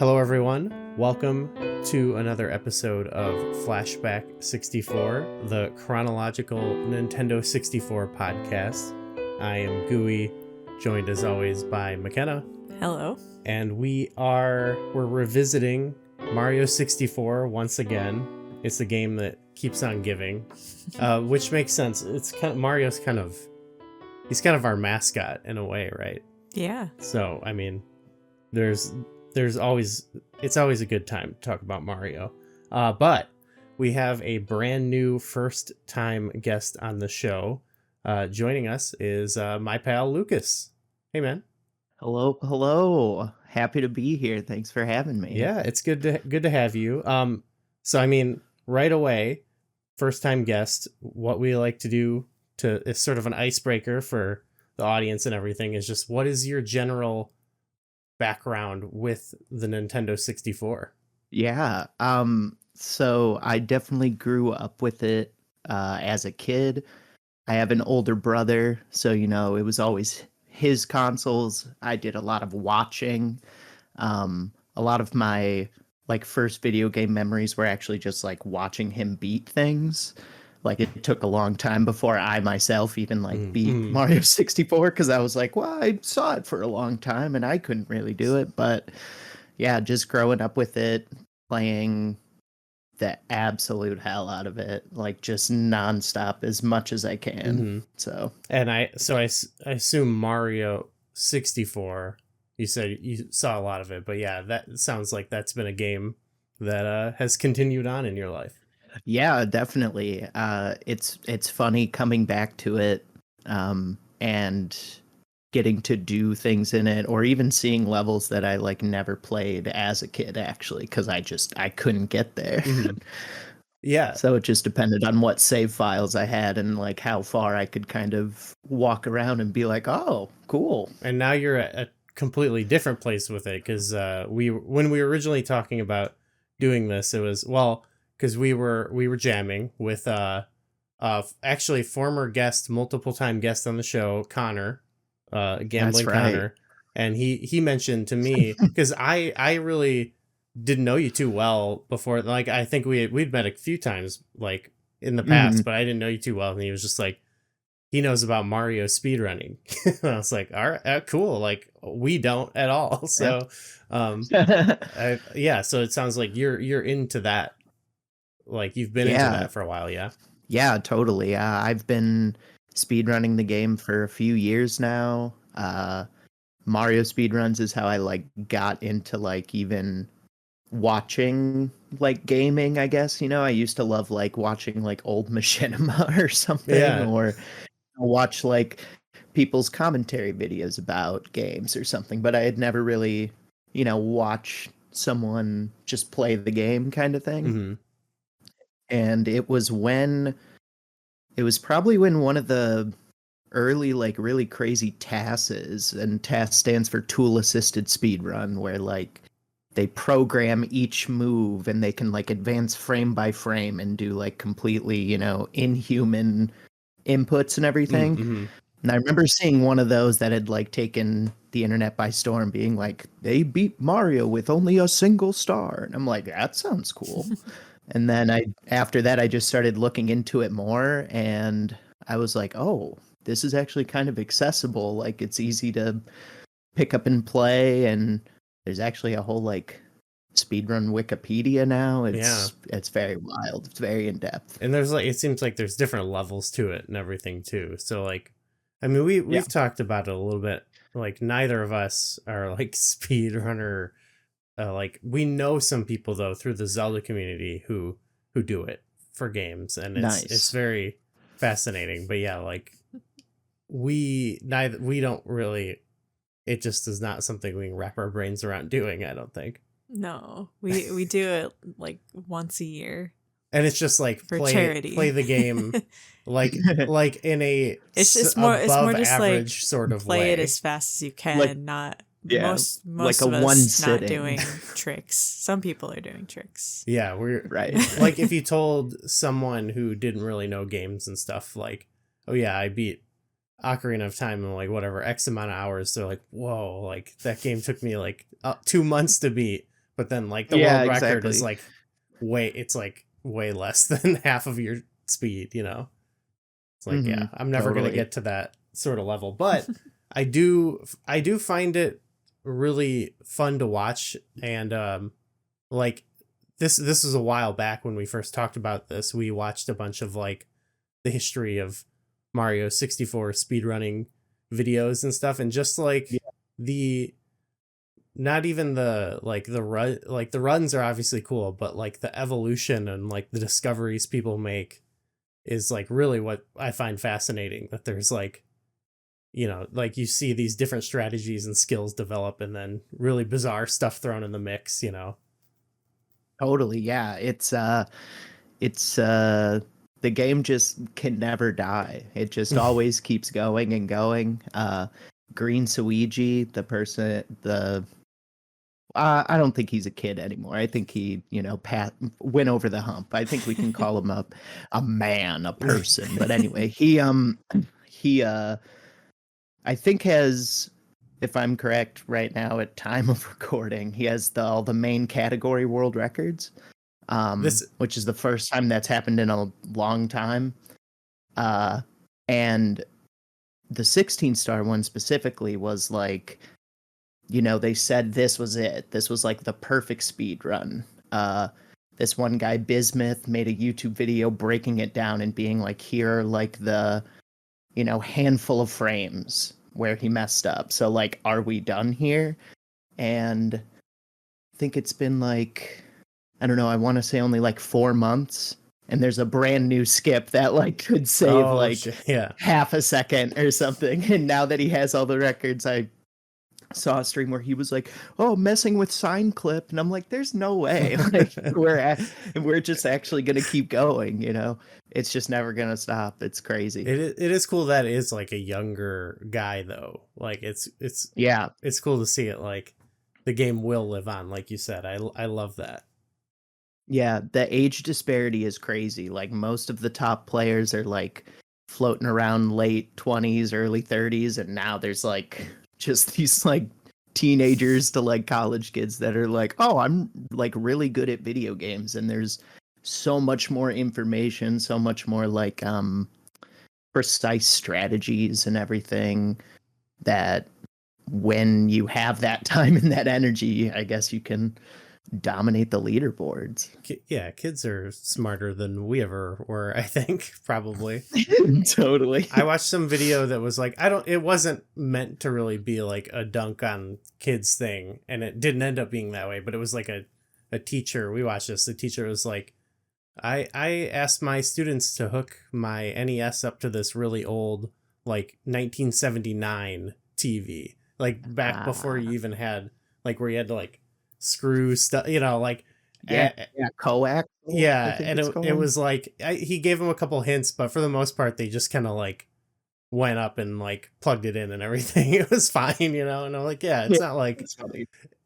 Hello, everyone. Welcome to another episode of Flashback 64, the chronological Nintendo 64 podcast. I am Gooey, joined as always by McKenna. Hello. And we're revisiting Mario 64 once again. It's a game that keeps on giving, which makes sense. It's Mario's he's kind of our mascot in a way, right? Yeah. So, I mean, it's always a good time to talk about Mario. But we have a brand new first time guest on the show. Joining us is my pal Lucas. Hey, man. Hello. Happy to be here. Thanks for having me. Yeah, it's good to have you. So I mean, right away, first time guest, what we like to do is sort of an icebreaker for the audience and everything is just what is your general background with the Nintendo 64? Yeah. So I definitely grew up with it as a kid. I have an older brother, so it was always his consoles. I did a lot of watching. A lot of my first video game memories were actually just watching him beat things. It took a long time before I myself even beat Mario 64 because I was like, well, I saw it for a long time and I couldn't really do it. But yeah, just growing up with it, playing the absolute hell out of it, just nonstop as much as I can. So I assume Mario 64. You said you saw a lot of it, but yeah, that sounds like that's been a game that has continued on in your life. Yeah, definitely. It's funny coming back to it and getting to do things in it, or even seeing levels that I never played as a kid, actually, because I couldn't get there. Yeah. So it just depended on what save files I had and how far I could kind of walk around and be like, oh, cool. And now you're at a completely different place with it, because when we were originally talking about doing this, it was because we were jamming with actually former guest, multiple time guest on the show, Connor, Gambling Connor, and he mentioned to me, because I really didn't know you too well before. I think we'd met a few times in the past, but I didn't know you too well, and he was just like, he knows about Mario speedrunning. And I was like, all right, cool. We don't at all. So, yeah. So it sounds like you're into that. You've been into that for a while. Yeah. Yeah, totally. I've been speedrunning the game for a few years now. Mario speedruns is how I got into even watching gaming, I guess. I used to love watching old machinima or something, or watch people's commentary videos about games or something, but I had never really watched someone just play the game kind of thing. And it was probably when one of the early really crazy TASs, and TAS stands for tool assisted speedrun, where they program each move and they can advance frame by frame and do completely inhuman inputs and everything. And I remember seeing one of those that had taken the internet by storm, being they beat Mario with only a single star, and I'm like, that sounds cool. And then after that I just started looking into it more, and I was like, oh, this is actually kind of accessible. It's easy to pick up and play, and there's actually a whole speedrun Wikipedia now. It's very wild. It's very in depth. And there's it seems like there's different levels to it and everything too. So I mean, we've talked about it a little bit. Neither of us are speedrunner. We know some people though through the Zelda community who do it for games, and it's very fascinating. But yeah, we don't really. It just is not something we can wrap our brains around doing, I don't think. No, we do it once a year. And it's just for charity. Play the game in a it's just more average just sort of play way. It as fast as you can, not most a of us one not sitting. doing tricks. Some people are doing tricks. Yeah, we're right. If you told someone who didn't really know games and stuff, oh yeah, I beat Ocarina of Time in whatever X amount of hours, they're like, whoa, that game took me 2 months to beat. but then like the Yeah, world record is exactly. like way less than half of your speed, you know. It's like, yeah, I'm never going to Totally. get to that sort of level, but I do find it really fun to watch. And like this was a while back when we first talked about this. We watched a bunch of like the history of Mario 64 speedrunning videos and stuff, and just like Yeah. the not even the like the run like the runs are obviously cool, but like the evolution and like the discoveries people make is like really what I find fascinating. That there's like, you know, like you see these different strategies and skills develop, and then really bizarre stuff thrown in the mix, you know. Totally, yeah. It's the game just can never die. It just always keeps going and going. Green Suigi, the person, the I don't think he's a kid anymore. I think he, went over the hump. I think we can call him a man, a person. But anyway, he I think has, if I'm correct right now at time of recording, he has all the main category world records. This Which is the first time that's happened in a long time. And the 16-star one specifically was like, they said this was it. This was like the perfect speed run. This one guy, Bismuth, made a YouTube video breaking it down and being like, here are like the, handful of frames where he messed up. So like, are we done here? And I think it's been like, I don't know, I want to say only like 4 months. And there's a brand new skip that like could save yeah. half a second or something. And now that he has all the records, I saw a stream where he was like, "Oh, messing with sign clip," and I'm like, "There's no way. Like we're just actually gonna keep going. It's just never gonna stop. It's crazy." It is cool that it is like a younger guy though. Like Yeah, it's cool to see it. Like the game will live on, like you said. I love that. yeah. The age disparity is crazy. Like most of the top players are like floating around late 20s, early 30s, and now there's like just these like teenagers to like college kids that are like, oh, I'm like really good at video games. And there's so much more information, so much more like precise strategies and everything, that when you have that time and that energy, I guess you can dominate the leaderboards. Yeah, kids are smarter than we ever were, I think, probably. Totally. I watched some video that was like, it wasn't meant to really be like a dunk on kids thing, and it didn't end up being that way, but it was like a teacher. We watched this. The teacher was like, I asked my students to hook my NES up to this really old, like 1979 TV, like back before you even had, like where you had to like screw stuff, like yeah, coax. yeah, and it was like he gave him a couple hints, but for the most part they just kind of like went up and like plugged it in and everything. It was fine, and I'm like, yeah, it's not like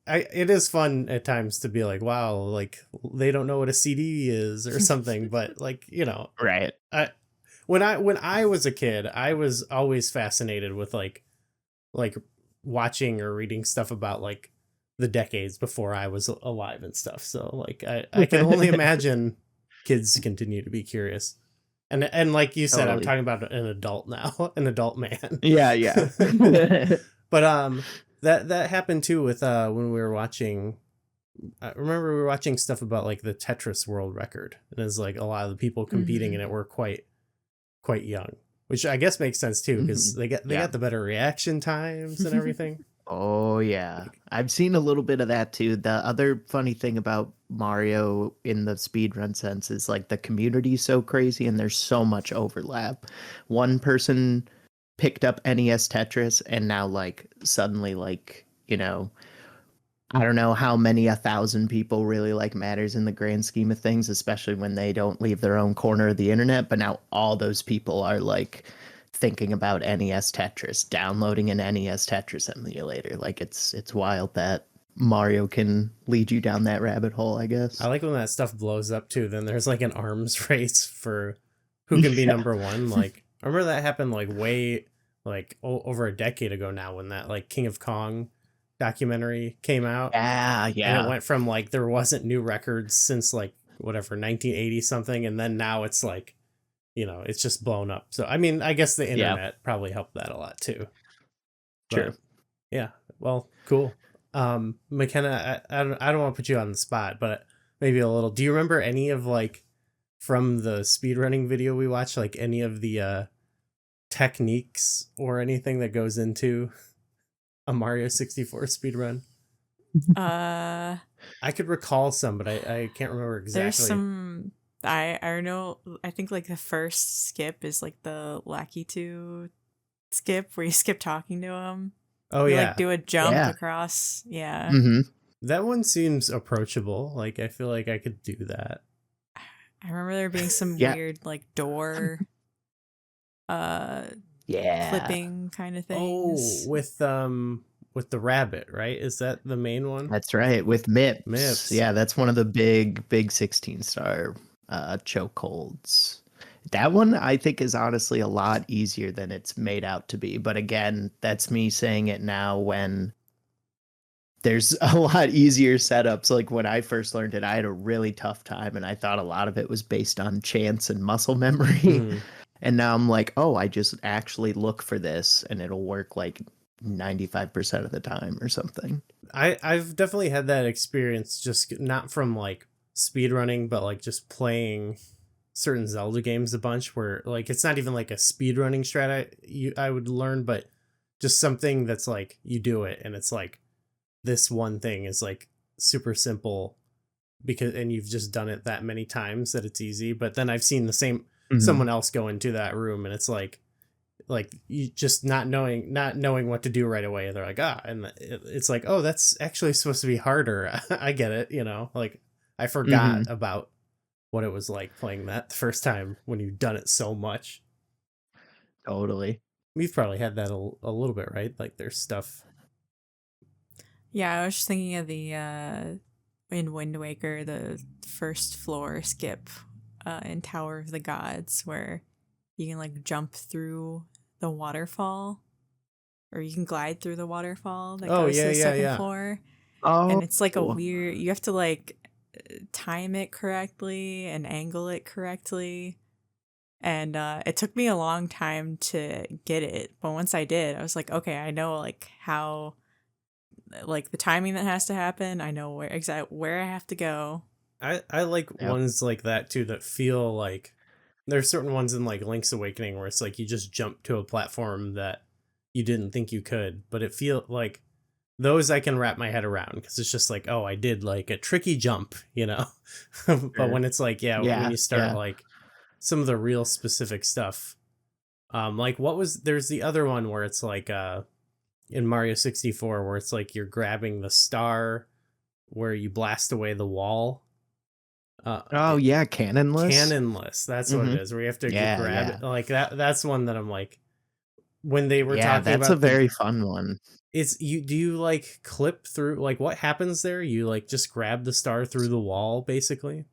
it is fun at times to be like, wow, like they don't know what a CD is or something, but like, right. When I was a kid, I was always fascinated with like watching or reading stuff about like the decades before I was alive and stuff. So like I can only imagine kids continue to be curious. And like you said, I'm talking about an adult now, an adult man. Yeah. But that happened too with when we were watching. I remember we were watching stuff about like the Tetris world record, and it's like a lot of the people competing in it were quite young, which I guess makes sense too, because they got the better reaction times and everything. Oh yeah, I've seen a little bit of that too. The other funny thing about Mario in the speedrun sense is like the community's so crazy and there's so much overlap. One person picked up NES Tetris and now like suddenly like, I don't know how many 1,000 people really like matters in the grand scheme of things, especially when they don't leave their own corner of the internet. But now all those people are like thinking about NES Tetris, downloading an NES Tetris emulator. Like it's wild that Mario can lead you down that rabbit hole, I guess. I like when that stuff blows up too. Then there's like an arms race for who can be number one. Like I remember that happened like way like over a decade ago now, when that like King of Kong documentary came out. Yeah, And yeah. it went from like there wasn't new records since like whatever 1980 something, and then now it's like, it's just blown up. So I mean, I guess the internet probably helped that a lot too. True. But, yeah. Well, cool. McKenna, I don't want to put you on the spot, but maybe a little. Do you remember any of like from the speedrunning video we watched, like any of the techniques or anything that goes into a Mario 64 speedrun? Uh, I could recall some, but I can't remember exactly. There's some. I know. I think like the first skip is like the Lakitu skip where you skip talking to him. Oh You, yeah, like do a jump Yeah. across. Yeah. Mm-hmm. that one seems approachable. Like I feel like I could do that. I remember there being some Yeah. weird like door Yeah. flipping kind of Oh, things. with the rabbit, right? Is that the main one? That's right, with Mips. Mips. Yeah, that's one of the big 16-star chokeholds. That one I think is honestly a lot easier than it's made out to be. But again, that's me saying it now when there's a lot easier setups. Like when I first learned it, I had a really tough time, and I thought a lot of it was based on chance and muscle memory. Mhm. And now I'm like, oh, I just actually look for this and it'll work like 95% of the time or something. I've definitely had that experience, just not from like speedrunning, but like just playing certain Zelda games a bunch where like it's not even like a speedrunning strat I would learn, but just something that's like you do it and it's like this one thing is like super simple and you've just done it that many times that it's easy. But then I've seen the same someone else go into that room and it's like you just not knowing what to do right away. They're like, and it's like, oh, that's actually supposed to be harder. I get it. Like I forgot about what it was like playing that the first time when you've done it so much. Totally. We've probably had that a little bit, right? Like there's stuff. Yeah, I was just thinking of the in Wind Waker, the first floor skip in Tower of the Gods, where you can like jump through the waterfall, or you can glide through the waterfall that goes to the second floor. Oh, And it's like a weird, you have to like time it correctly and angle it correctly. And it took me a long time to get it, but once I did, I was like, okay, I know like how, like the timing that has to happen. I know where I have to go. I like ones like that too that feel like there's certain ones in like Link's Awakening where it's like you just jump to a platform that you didn't think you could, but it feel like those I can wrap my head around because it's just like, oh, I did like a tricky jump, but when it's like, when you start like some of the real specific stuff, like there's the other one where it's like in Mario 64 where it's like you're grabbing the star where you blast away the wall. Cannonless. That's what it is. Where you have to grab it like that. That's one that I'm like, when they were talking about. That's a very fun one. Do you like clip through? Like what happens there? You like just grab the star through the wall, basically.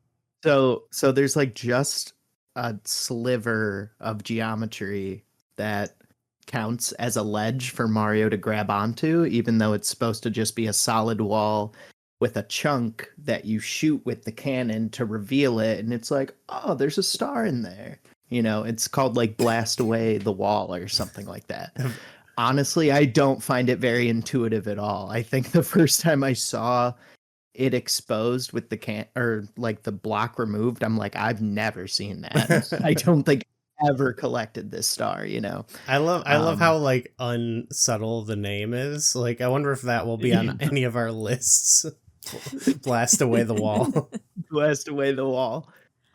So there's like just a sliver of geometry that counts as a ledge for Mario to grab onto, even though it's supposed to just be a solid wall with a chunk that you shoot with the cannon to reveal it. And it's like, oh, there's a star in there. It's called like blast away the wall or something like that. Honestly, I don't find it very intuitive at all. I think the first time I saw it exposed with the block removed, I'm like, I've never seen that. I don't think I ever collected this star, I love how like unsubtle the name is. Like I wonder if that will be on any of our lists. Blast away the wall. Blast away the wall.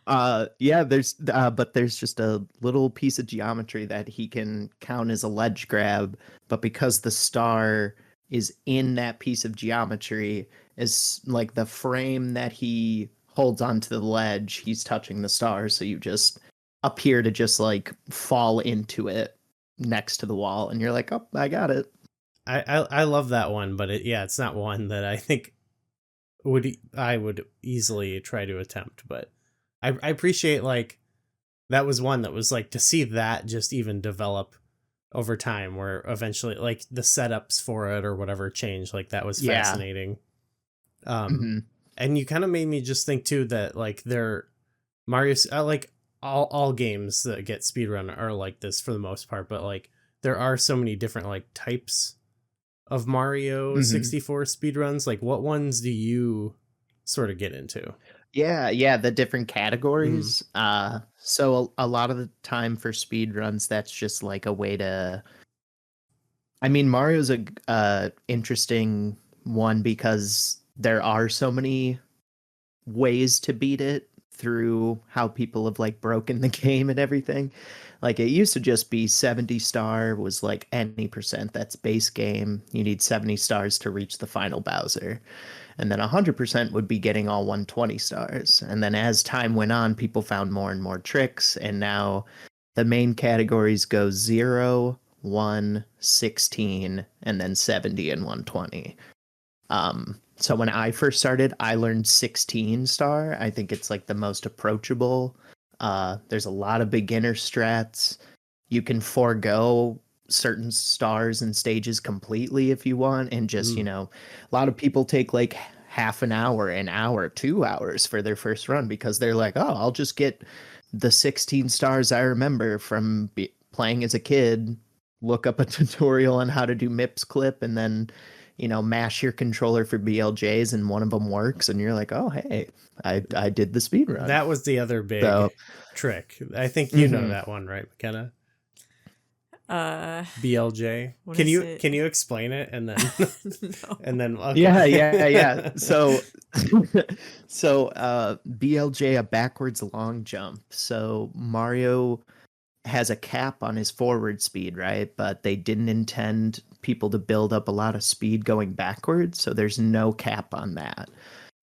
But there's just a little piece of geometry that he can count as a ledge grab, but because the star is in that piece of geometry, is like the frame that he holds onto the ledge, he's touching the star, so you just appear to just like fall into it next to the wall, and you're like, oh, I got it. I love that one, but it's not one that I think I would easily try to attempt, but I appreciate like that was one that was like to see that just even develop over time, where eventually like the setups for it or whatever changed. Like that was Yeah. fascinating. hmm And you kind of made me just think too that like Mario, like all games that get speedrun are like this for the most part, but like there are so many different like types of Mario hmm 64 speedruns. Like what ones do you sort of get into? Yeah, the different Mm. categories. So a lot of the time for speed runs, that's just like a way to. I mean, Mario's a interesting one because there are so many ways to beat it through how people have like broken the game and everything. Like it used to just be 70 star was like any percent. That's base game. You need 70 stars to reach the final Bowser. And then 100% would be getting all 120 stars. And then as time went on, people found more and more tricks. And now the main categories go 0, 1, 16, and then 70 and 120. So when I first started, I learned 16 star. I think it's like the most approachable. There's a lot of beginner strats. You can forego certain stars and stages completely if you want, and just, Mm. a lot of people take like half an hour, 2 hours for their first run because they're like, oh, I'll just get the 16 stars I remember from playing as a kid, look up a tutorial on how to do MIPS clip, and then mash your controller for BLJs and one of them works and you're like, oh, hey, I did the speed run. That was the other big So, trick. I think you know mhm. that one, right, McKenna? Uh, BLJ. What Can is you it? can you explain it and then no. and then okay. Yeah. So BLJ, a backwards long jump. So Mario has a cap on his forward speed, right? But they didn't intend people to build up a lot of speed going backwards, so there's no cap on that.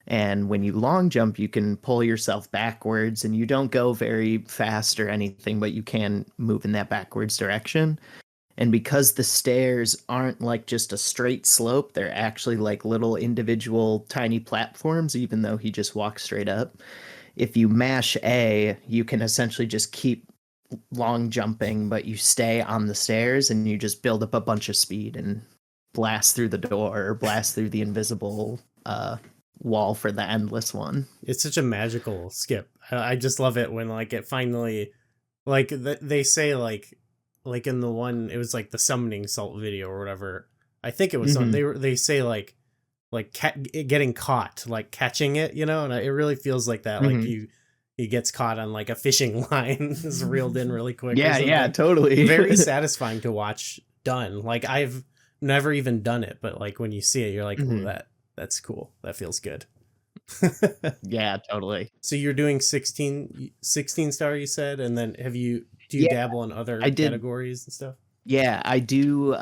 And when you long jump, you can pull yourself backwards and you don't go very fast or anything, but you can move in that backwards direction. And because the stairs aren't like just a straight slope, they're actually like little individual tiny platforms, even though he just walks straight up. If you mash A, you can essentially just keep long jumping, but you stay on the stairs and you just build up a bunch of speed and blast through the door or blast through the invisible wall for the endless one. It's such a magical skip. I just love it when like it finally, like they say like in the one, it was like the summoning salt video or whatever. I think it was on. They say like getting caught, like catching it, and it really feels like that. Like he gets caught on like a fishing line, is reeled in really quick. Yeah, totally. Very satisfying to watch done. Like I've never even done it, but like when you see it, you're like, ooh, that's cool. That feels good. Yeah, totally. So you're doing 16 star, you said, and then do you dabble in other categories and stuff? Yeah, I do.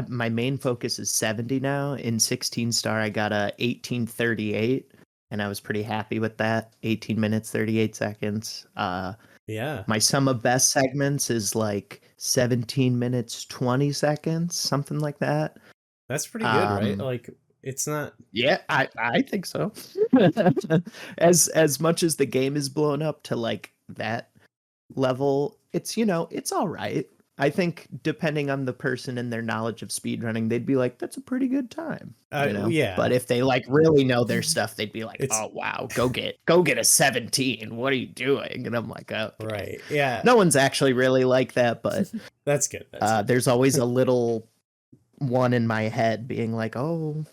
My main focus is 70 now. In 16 star, I got a 1838, and I was pretty happy with that. 18 minutes, 38 seconds. Yeah. My sum of best segments is like 17 minutes, 20 seconds, something like that. That's pretty good, right? Like it's not. Yeah, I think so. As much as the game is blown up to like that level, it's it's all right. I think depending on the person and their knowledge of speedrunning, they'd be like, that's a pretty good time. Yeah. But if they like really know their stuff, they'd be like, oh wow, go get a 17. What are you doing? And I'm like, oh, okay. Right. Yeah. No one's actually really like that, but that's good. There's always a little one in my head being like, oh,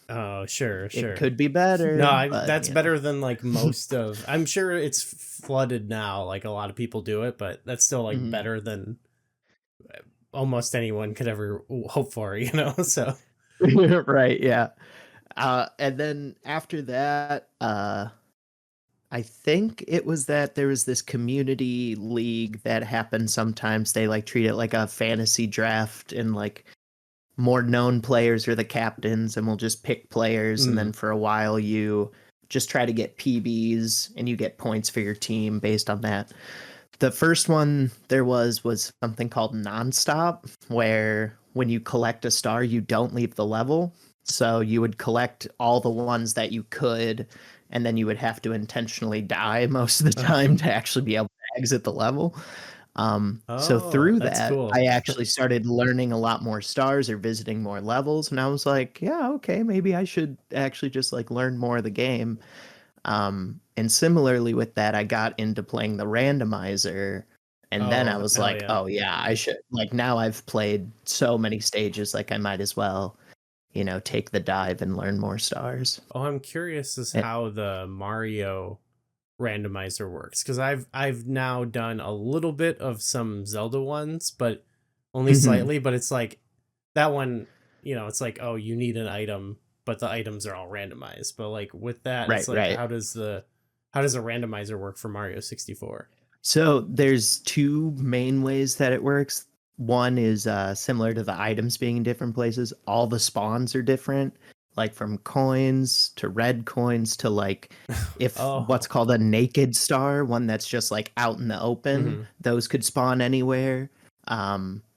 oh, sure, it could be better. No, that's better than like most of. I'm sure it's flooded now, like a lot of people do it, but that's still like better than almost anyone could ever hope for, so right, yeah. And then after that, I think it was that there was this community league that happened sometimes. They like treat it like a fantasy draft, and like more known players are the captains, and we'll just pick players. And then for a while you just try to get PBs and you get points for your team based on that. The first one there was something called Nonstop, where when you collect a star, you don't leave the level. So you would collect all the ones that you could, and then you would have to intentionally die most of the time to actually be able to exit the level. So Oh, through that's that, cool. I actually started learning a lot more stars or visiting more levels, and I was like, yeah, okay, maybe I should actually just like learn more of the game. And similarly with that, I got into playing the randomizer, and then I Oh, was hell like, yeah. oh yeah, I should like now I've played so many stages, like I might as well, take the dive and learn more stars. Oh, I'm curious as Eh, how the Mario randomizer works because I've now done a little bit of some Zelda ones, but only mhm. slightly. But it's like that one, it's like, oh, you need an item, but the items are all randomized. But like with that, it's Right, like right. how does a randomizer work for Mario 64? So there's two main ways that it works. One is similar to the items being in different places. All the spawns are different, like from coins to red coins to like if what's Oh, called a naked star, one that's just like out in the open, hmm. those could spawn anywhere.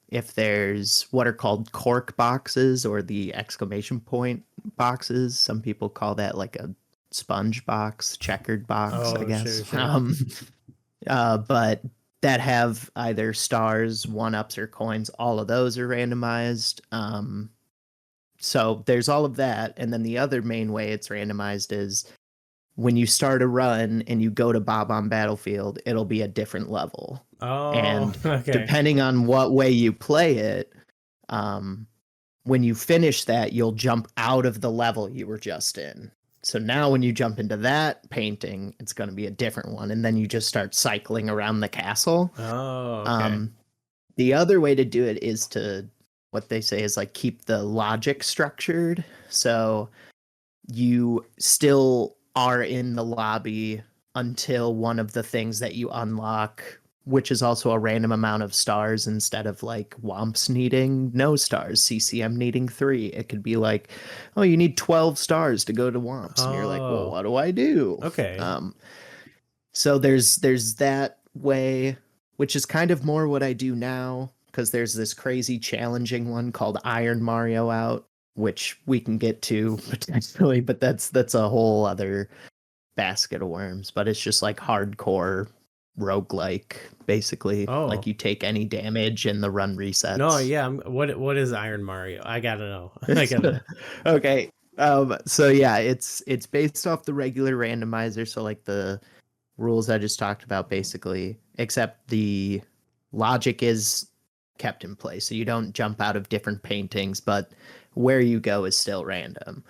If there's what are called cork boxes or the exclamation point boxes, some people call that like a sponge box, checkered box, I Oh, guess. sure, sure. But that have either stars, one ups, or coins. All of those are randomized. So there's all of that. And then the other main way it's randomized is when you start a run and you go to Bob on Battlefield, it'll be a different level. Oh, And okay. depending on what way you play it, um, when you finish that, you'll jump out of the level you were just in. So now when you jump into that painting, it's going to be a different one. And then you just start cycling around the castle. Oh, okay. Um, the other way to do it is to what they say is like keep the logic structured. So you still are in the lobby until one of the things that you unlock, which is also a random amount of stars instead of like Womps needing no stars, CCM needing 3. It could be like, oh, you need 12 stars to go to Womps. And you're like, well, Oh, what do I do? okay. So there's that way, which is kind of more what I do now because there's this crazy challenging one called Iron Mario out, which we can get to potentially, but that's a whole other basket of worms. But it's just like hardcore roguelike, basically. Like Oh, you take any damage and the run no, resets. yeah. What is Iron Mario? I gotta know. I gotta know. Okay. So yeah, it's based off the regular randomizer, so like the rules I just talked about basically, except the logic is kept in place. So you don't jump out of different paintings, but where you go is still random.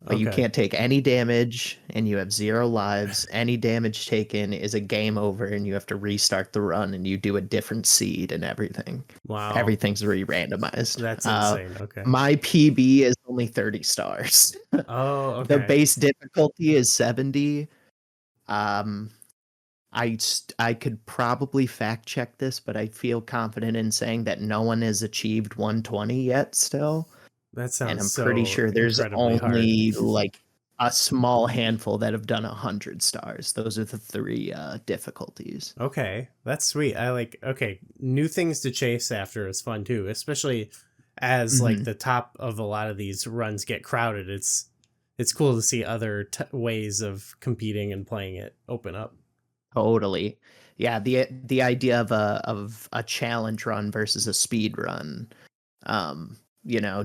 But you Okay. can't take any damage and you have 0 lives. Any damage taken is a game over and you have to restart the run and you do a different seed and everything. Wow. Everything's re-randomized. That's insane. Okay. My PB is only 30 stars. Oh, The okay. base difficulty is 70. Um, I could probably fact check this, but I feel confident in saying that no one has achieved 120 yet still. That And sounds I'm pretty so sure there's incredibly hard. only like a small handful that have done 100 stars. Those are the 3 difficulties. Okay, that's sweet. I like, okay, new things to chase after is fun too, especially as like Hmm. the top of a lot of these runs get crowded. It's cool to see other ways of competing and playing it open up. Totally. Yeah, the idea of a challenge run versus a speed run.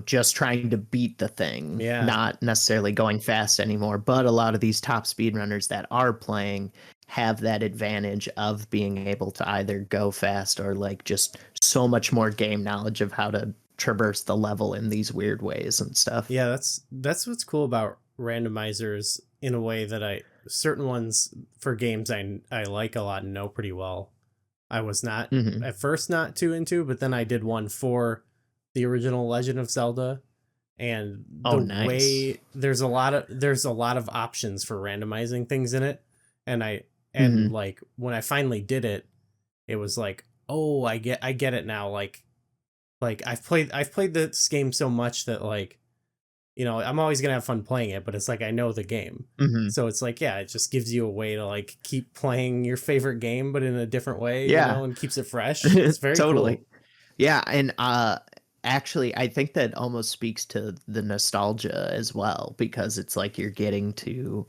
Just trying to beat the thing, Yeah. not necessarily going fast anymore. But a lot of these top speedrunners that are playing have that advantage of being able to either go fast or like just so much more game knowledge of how to traverse the level in these weird ways and stuff. Yeah, that's what's cool about randomizers in a way that I certain ones for games I like a lot and know pretty well. I was not Hmm. at first not too into, but then I did one for the original Legend of Zelda, and Oh, the nice. way there's a lot of options for randomizing things in it, and Hmm. like when I finally did it, it was like, oh, I get it now. Like I've played this game so much that like, I'm always gonna have fun playing it, but it's like I know the game. Hmm. So it's like, yeah, it just gives you a way to like keep playing your favorite game, but in a different way, Yeah, and keeps it fresh. It's very totally. cool. Yeah, and actually I think that almost speaks to the nostalgia as well because it's like you're getting to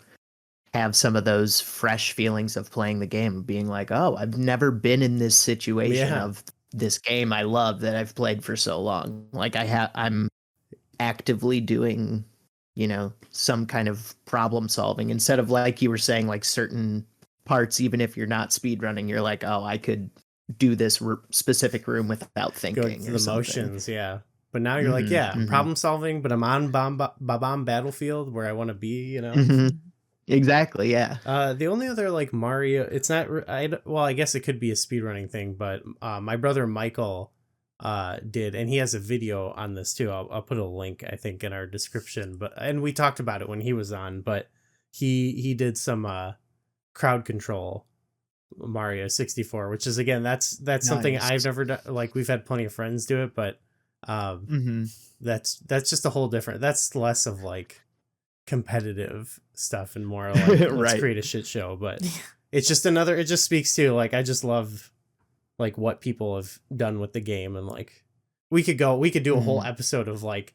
have some of those fresh feelings of playing the game, being like, oh, I've never been in this situation Yeah. of this game I love that I've played for so long. Like I'm actively doing, some kind of problem solving instead of, like you were saying, like certain parts, even if you're not speedrunning, you're like, oh, I could do this specific room without Go thinking through or the something. motions, yeah. But now you're like, Mhm, yeah, mhm. problem solving, but I'm on Bomb Battlefield where I want to be, Mhm. Exactly, yeah. The only other like Mario, it's not. Well, I guess it could be a speedrunning thing, but my brother Michael did, and he has a video on this too. I'll put a link, I think, in our description. And we talked about it when he was on, but he did some crowd control Mario 64, which is, again, that's something Nice. I've never done. Like, we've had plenty of friends do it, but Mhm. that's just a whole different. That's less of like competitive stuff and more like let's Right. create a shit show. But it's just another. It just speaks to, like, I just love like what people have done with the game, and like we could do a whole episode of like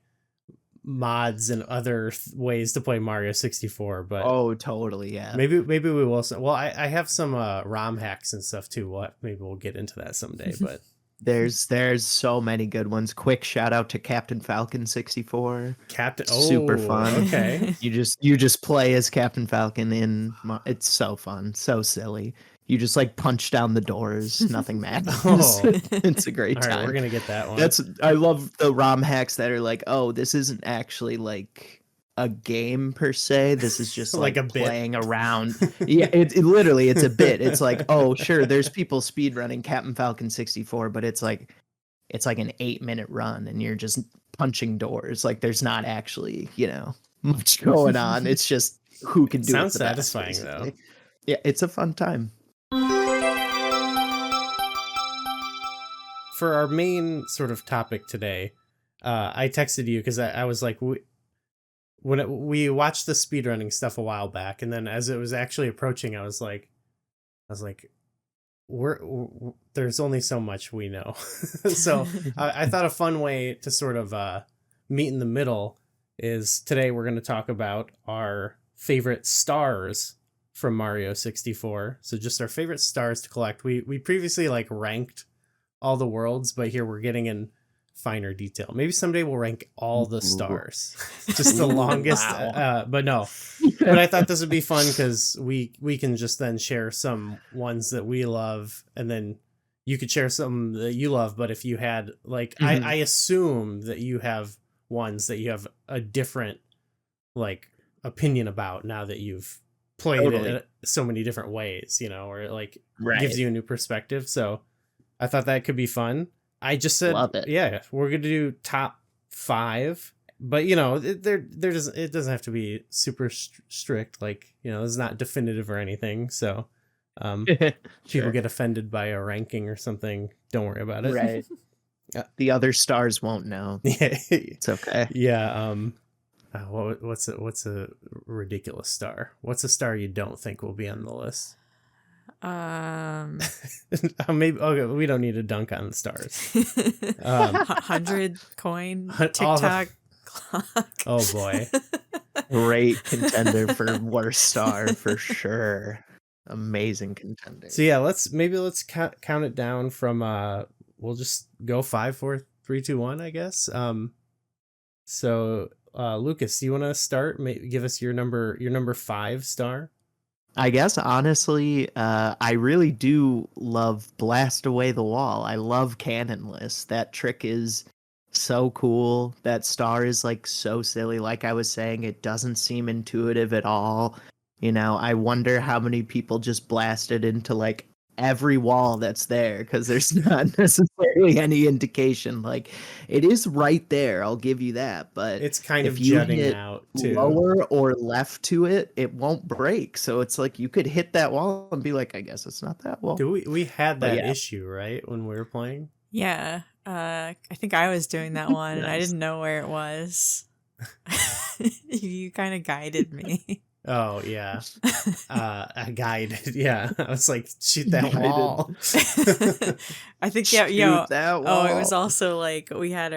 mods and other ways to play Mario 64. But Oh, totally, yeah. maybe we will. Well, I have some ROM hacks and stuff too. Maybe we'll get into that someday. But There's so many good ones. Quick shout out to Captain Falcon 64. Captain, Super fun. Okay. You just play as Captain Falcon it's so fun, so silly. You just like punch down the doors, nothing matters. Oh. It's a great All time. right, we're gonna get that one. I love the ROM hacks that are like, oh, this isn't actually like a game per se. This is just Like like a bit. playing around. Yeah, it literally, it's a bit. It's like, oh, sure, there's people speedrunning Captain Falcon 64, but it's like an 8-minute run and you're just punching doors. Like there's not actually, much going on. It's just who can do Sounds it the best, satisfying, though. basically. Yeah, it's a fun time. For our main sort of topic today, I texted you because I was like, we watched the speedrunning stuff a while back, and then as it was actually approaching, I was like, there's only so much we know. So I thought a fun way to sort of meet in the middle is today we're going to talk about our favorite stars from Mario 64. So just our favorite stars to collect. We previously like ranked all the worlds, but here we're getting in finer detail. Maybe someday we'll rank all the stars, just the longest. Wow. But no, but I thought this would be fun because we can just then share some ones that we love, and then you could share some that you love. But if you had like, I assume that you have ones that you have a different like opinion about now that you've played it so many different ways, or like gives you a new perspective. So I thought that could be fun. I just said, Love it. Yeah, we're gonna do top 5, but it doesn't have to be super strict. Like, it's not definitive or anything. So, people get offended by a ranking or something, don't worry about it. Right. The other stars won't know. Yeah, It's okay. yeah. What's a ridiculous star? What's a star you don't think will be on the list? Maybe okay. We don't need to dunk on the stars. 100 coin TikTok clock. Oh boy, Great contender for worst star for sure. Amazing contender. So yeah, let's count it down from. We'll just go 5, 4, 3, 2, 1. I guess. So Lucas, do you want to start? Give us your number 5 star. I guess honestly, I really do love Blast Away the Wall. I love Cannonless. That trick is so cool. That star is like so silly. Like I was saying, it doesn't seem intuitive at all. I wonder how many people just blasted into like every wall that's there because there's not necessarily any indication. Like it is right there, I'll give you that, but it's kind of if you jutting hit out too. lower or left to it, it won't break. So it's like you could hit that wall and be like, I guess it's not that wall. We had that yeah. issue, right, when we were playing? Yeah. I think I was doing that one and I Nice. didn't know where it was. You kind of guided me. Oh yeah. A guide. Yeah. I was like, shoot that Guided. wall. I think Shoot that wall. it was also like we had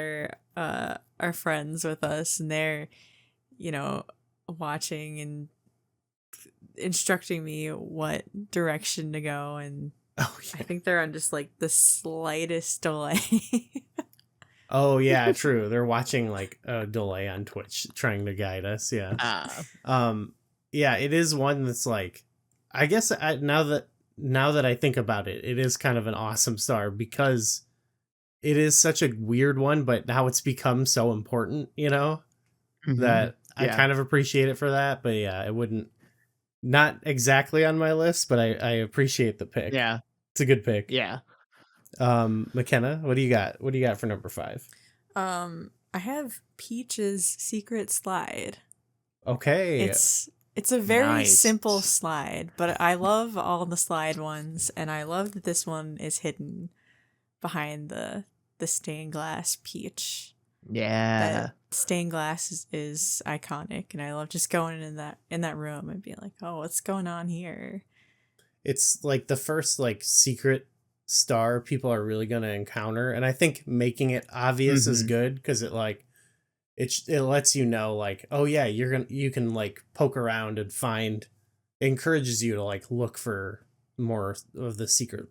our friends with us and they're watching, and instructing me what direction to go, and Oh I yeah. think they're on just like the slightest delay. Oh yeah, true. They're watching like a delay on Twitch trying to guide us. Yeah. Yeah, it is one that's like, I guess now that I think about it, it is kind of an awesome star because it is such a weird one, but now it's become so important, that I Yeah. kind of appreciate it for that. But yeah, it wouldn't, not exactly on my list, but I appreciate the pick. Yeah. It's a good pick. Yeah. McKenna, what do you got? What do you got for number 5? I have Peach's Secret Slide. Okay. It's a very Nice. simple slide, but I love all the slide ones, and I love that this one is hidden behind the stained glass peach. Yeah. That stained glass is iconic, and I love just going in that room and being like, oh, what's going on here? It's like the first like secret star people are really going to encounter, and I think making it obvious is good because it like it lets you know like, oh yeah, you can like poke around and find, it encourages you to like look for more of the secret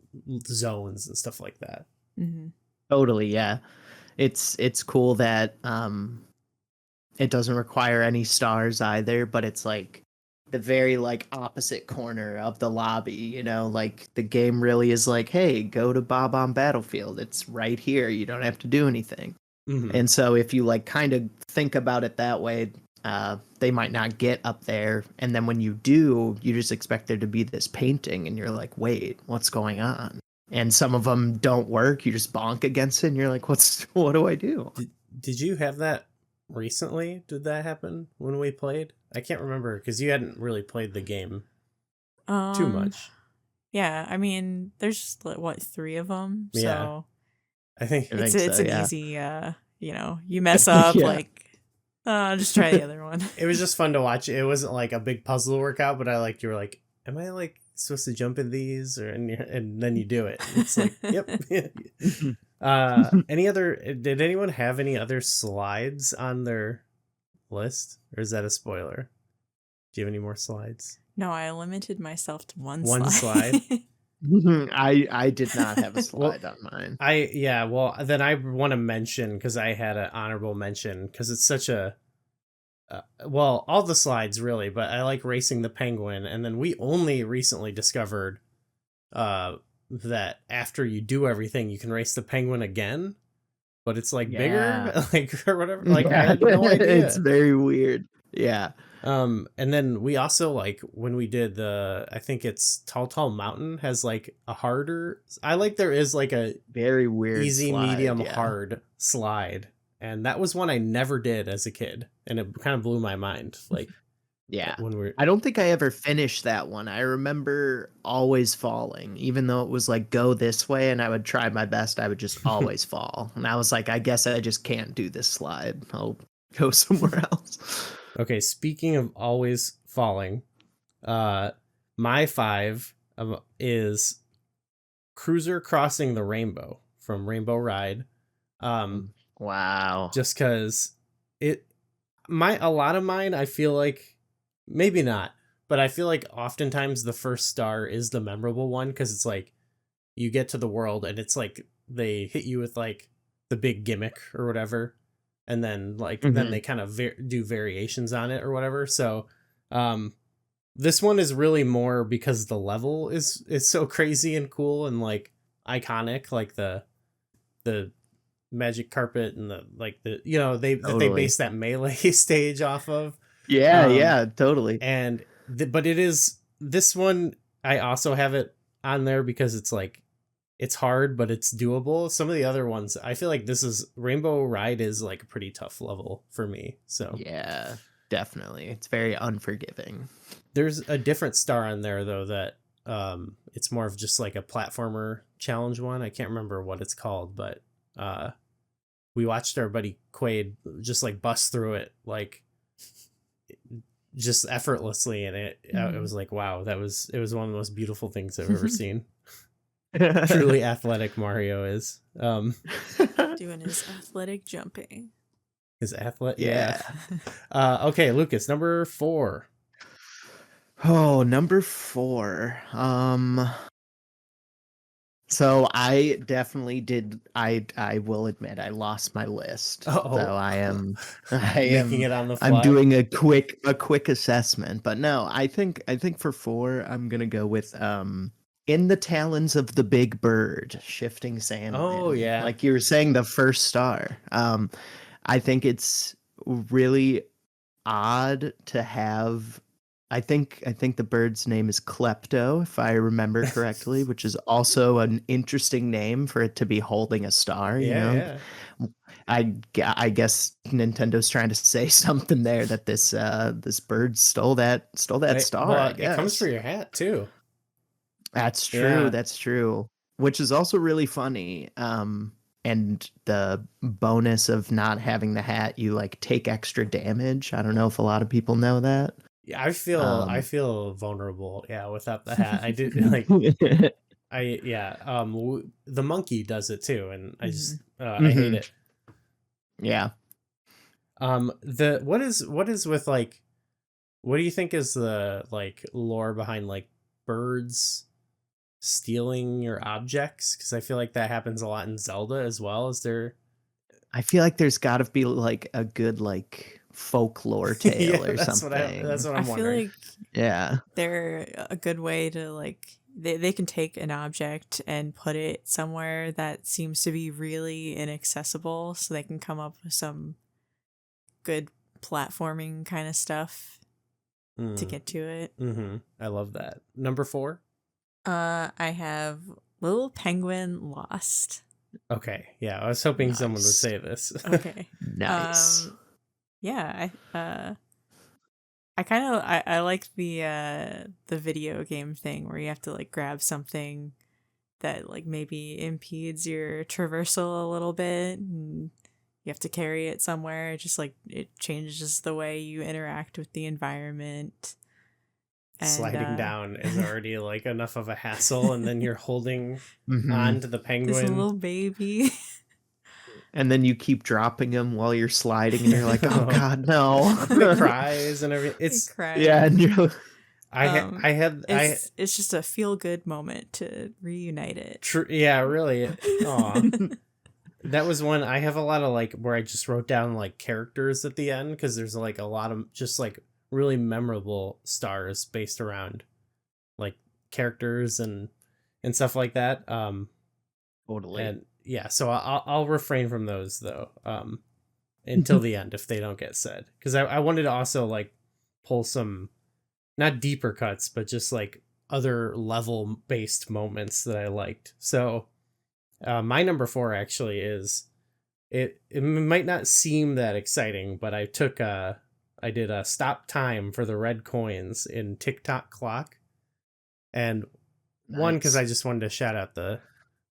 zones and stuff like that. Mm-hmm. Totally, yeah. It's cool that it doesn't require any stars either, but it's like the very like opposite corner of the lobby, like the game really is like, hey, go to Bob-omb Battlefield. It's right here. You don't have to do anything. Mhm. And so if you like kind of think about it that way, they might not get up there. And then when you do, you just expect there to be this painting and you're like, wait, what's going on? And some of them don't work. You just bonk against it and you're like, what do I do? Did you have that recently? Did that happen when we played? I can't remember because you hadn't really played the game too much. Yeah, I mean, there's what, 3 of them, Yeah. so I think I think it's so, an yeah. easy, you mess up, Yeah. like, just try the other one. it was just fun to watch. It wasn't like a big puzzle workout, but you were like, am I like supposed to jump in these, or and then you do it. And it's like, yep. Did anyone have any other slides on their list, or is that a spoiler? Do you have any more slides? No, I limited myself to one One slide. I did not have a slide on mine. Well, then I want to mention, because I had an honorable mention, because it's such a well, all the slides really, but I like Racing the Penguin, and then we only recently discovered that after you do everything, you can race the Penguin again, but it's like bigger, like, or whatever. Like, I had no idea. It's very weird. Yeah. And then we also, like, when we did I think it's Tall Mountain has like a harder, there is like a Very weird easy, slide, medium, yeah. hard slide. And that was one I never did as a kid. And it kind of blew my mind. Like, Yeah. when I don't think I ever finished that one. I remember always falling, even though it was like, go this way, and I would try my best. I would just always fall. And I was like, I guess I just can't do this slide. I'll go somewhere else. Okay, speaking of always falling, my 5 is Cruiser Crossing the Rainbow from Rainbow Ride. Wow. Just because a lot of mine, I feel like, maybe not, but I feel like oftentimes the first star is the memorable one, because it's like you get to the world and it's like they hit you with like the big gimmick or whatever, and then like then they kind of do variations on it or whatever. So this one is really more because the level is so crazy and cool and like iconic, like the magic carpet and they base that melee stage off of. Yeah, totally. And but it is, this one, I also have it on there because it's like, it's hard, but it's doable. Some of the other ones, I feel like Rainbow Ride is like a pretty tough level for me. So Yeah, definitely. It's very unforgiving. there's a different star on there though that it's more of just like a platformer challenge one. I can't remember what it's called, but we watched our buddy Quaid just like bust through it like just effortlessly, and it was like, wow, it was one of the most beautiful things I've ever seen. Truly athletic Mario is. Doing his athletic jumping. His yeah. Okay, Lucas, number 4. Oh, number 4. So I definitely did. I will admit I lost my list. Oh, So I making am it on the I'm fly. doing a quick assessment. But no, I think for 4 I'm gonna go with In the Talons of the Big Bird, Shifting Oh Sandman. yeah. Like you were saying, the first star. I think it's really odd to have. I think the bird's name is Klepto, if I remember correctly, which is also an interesting name for it to be holding a star, you Yeah, know. yeah. I guess Nintendo's trying to say something there, that this bird stole that star, I Well, it comes for guess. your hat too. That's true. Yeah. That's true. Which is also really funny. And the bonus of not having the hat, you like take extra damage. I don't know if a lot of people know that. Yeah, I Um, feel vulnerable. Yeah, without the hat, I do like I yeah. The monkey does it too, and I Mhm. just I hate mhm, it. yeah. The what is with like what do you think is the like lore behind like birds stealing your objects? Because I feel like that happens a lot in Zelda as well. Is there? I feel like there's got to be like a good like folklore Yeah, tale or that's something. what I I'm feel wondering. like Yeah. they're a good way to like they can take an object and put it somewhere that seems to be really inaccessible so they can come up with some good platforming kind of stuff to Mm, get to it. I love that. Number 4. I have Little Penguin Lost. Okay, yeah, I was hoping someone would Nice. say this. Okay. Nice. Yeah, I kind of I like the video game thing where you have to like grab something that like maybe impedes your traversal a little bit and you have to carry it somewhere. Just like it changes the way you interact with the environment. And Sliding down is already like enough of a hassle, and then you're holding Hmm. on to the this penguin. little baby. And then you keep dropping them while you're sliding, and you're like, oh God, And it no. cries and everything. It It's Yeah, cries. and you're I It's just a feel good moment to reunite it. yeah, really. Aw. That was one I have a lot of like where I just wrote down like characters at the end because there's like a lot of just like really memorable stars based around like characters and stuff like that. totally. And yeah, so I'll refrain from those though. Until the end if they don't get said because I wanted to also like pull some not deeper cuts but just like other level based moments that I liked. So my number 4 actually is it might not seem that exciting, but I did a stop time for the red coins in TikTok clock. And one, because Nice. I just wanted to shout out the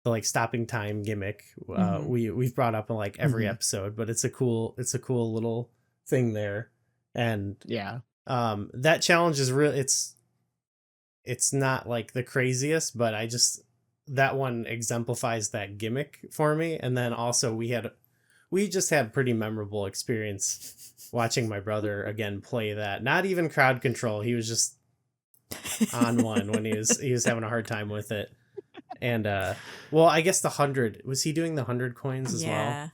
like stopping time gimmick. Mhm. We've brought up in like every Mhm. episode, but it's a cool little thing there. And Yeah. that challenge is real. It's not like the craziest, but I just that one exemplifies that gimmick for me. And then also we just had pretty memorable experience watching my brother again play that. Not even crowd control. He was just on one when he was having a hard time with it. And well, I guess the 100 was he doing the 100 coins as well? Yeah.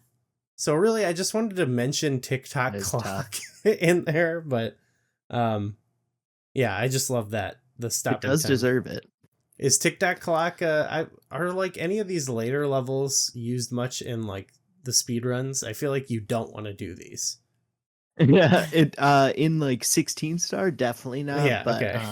So really I just wanted to mention TikTok That is clock in there, but yeah, I just love that the It stopping does time. deserve it. Is Tic-Tac Clock are like any of these later levels used much in like the speed runs? I feel like you don't want to do these. Yeah, it in like 16 star definitely Yeah, not, but okay.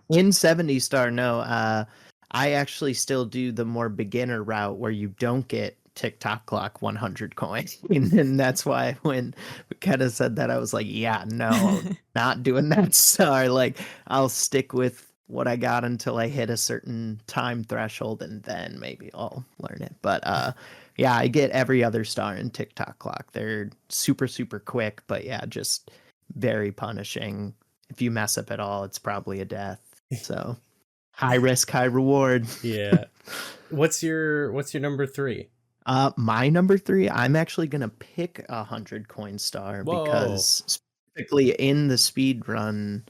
in 70 star no. I actually still do the more beginner route where you don't get TikTok clock 100 coins. And that's why when McKenna said that I was like, yeah, no, not doing that star. Like I'll stick with what I got until I hit a certain time threshold and then maybe I'll learn it. But yeah, I get every other star in TikTok clock. They're super, super quick, but yeah, just very punishing. If you mess up at all, it's probably a death. So high risk, high reward. Yeah. What's your number 3? My number 3, I'm actually gonna pick 100 coin star Whoa. because specifically in the speed run,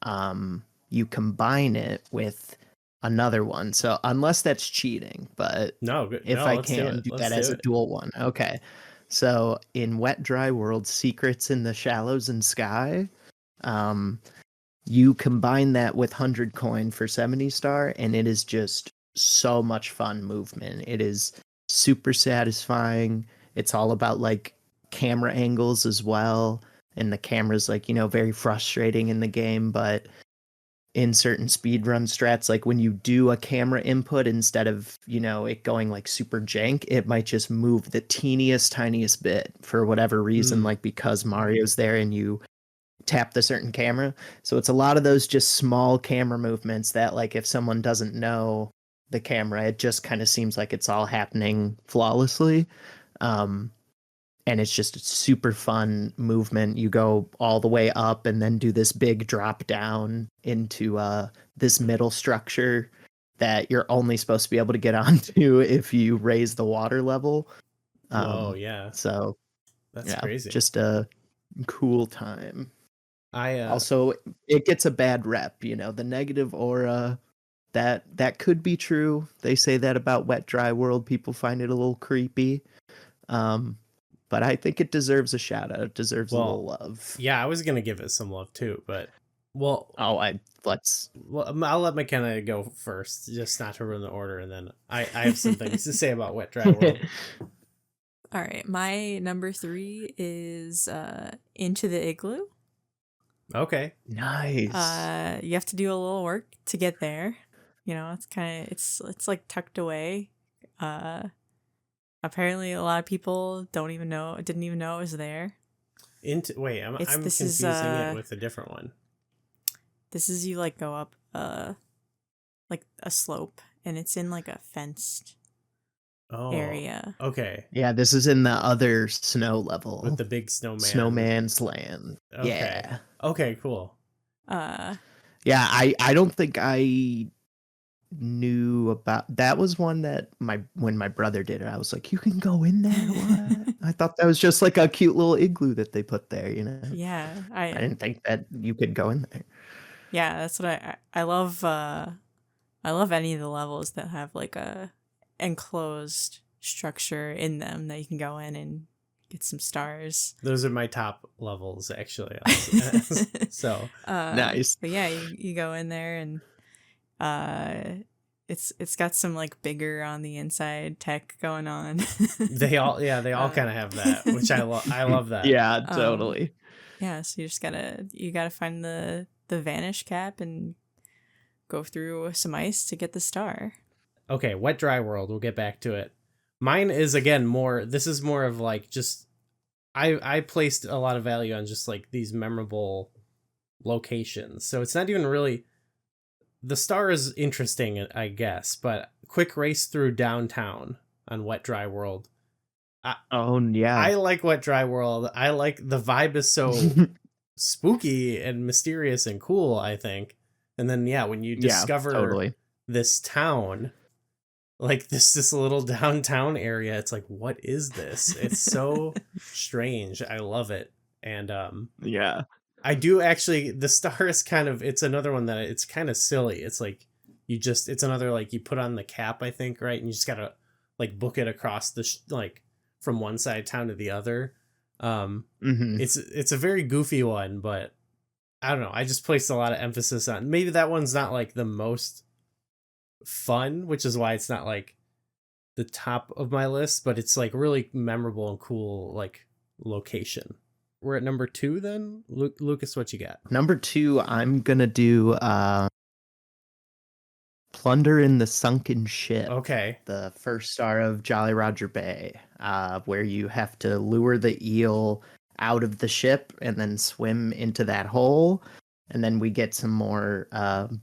um, you combine it with another one. So unless that's cheating, but No, if no, I let's do can it. do Let's that as do a it. dual one. Okay. So in Wet Dry World Secrets in the Shallows and Sky, um, you combine that with 100 coin for 70 star, and it is just so much fun movement. It is super satisfying. It's all about like camera angles as well. And the camera's like, very frustrating in the game, but in certain speedrun strats, like when you do a camera input, instead of it going like super jank, it might just move the teeniest tiniest bit for whatever reason, like because Mario's there and you tap the certain camera. So it's a lot of those just small camera movements that, like, if someone doesn't know the camera, it just kind of seems like it's all happening flawlessly. And it's just a super fun movement. You go all the way up and then do this big drop down into this middle structure that you're only supposed to be able to get onto if you raise the water level. Whoa, yeah. So That's crazy. just a cool time. I Also, it gets a bad rep, the negative aura. That could be true. They say that about Wet Dry World. People find it a little creepy. But I think it deserves a shout out. It deserves a little love. Yeah, I was gonna give it some love too, but let's. Well, I'll let McKenna go first, just not to ruin the order, and then I have some things to say about Wet Dry World. All right, my number 3 is Into the Igloo. Okay. Nice. You have to do a little work to get there. It's kind of it's like tucked away. Apparently a lot of people didn't even know it was there. I'm confusing it with a different one. This is you like go up like a slope, and it's in like a fenced area. Okay. Yeah, this is in the other snow level with the big snowman. Snowman's Land. Okay. Yeah. Okay, cool. Yeah, I don't think I knew about that. Was one that when my brother did it, I was like, you can go in there? What? I thought that was just like a cute little igloo that they put there, Yeah, I didn't think that you could go in there. Yeah, that's what I love. I love any of the levels that have like a enclosed structure in them that you can go in and get some stars. Those are my top levels, actually. So nice. But yeah, you go in there, and it's got some like bigger on the inside tech going on. they all kind of have that, which I love that. Yeah, totally. Yeah, so you gotta find the vanish cap and go through some ice to get the star. Okay, Wet Dry World, we'll get back to it. Mine is again this is more of like just I placed a lot of value on just like these memorable locations. So it's not even really, the star is interesting, I guess, but quick race through downtown on Wet Dry World. I like Wet Dry World. I like the vibe is so spooky and mysterious and cool, I think. And then when you discover this town, like this little downtown area, it's like, what is this? It's so strange. I love it. And I do actually, the star is it's another one that it's kind of silly. It's like it's another, like, you put on the cap, I think, right? And you just gotta like book it across the like from one side of town to the other. It's a very goofy one, but I don't know. I just placed a lot of emphasis on, maybe that one's not like the most fun, which is why it's not like the top of my list, but it's like really memorable and cool, like, location. We're at number 2 then. Lucas, what you got? Number 2, I'm gonna do Plunder in the Sunken Ship. Okay. The first star of Jolly Roger Bay, where you have to lure the eel out of the ship and then swim into that hole. And then we get some more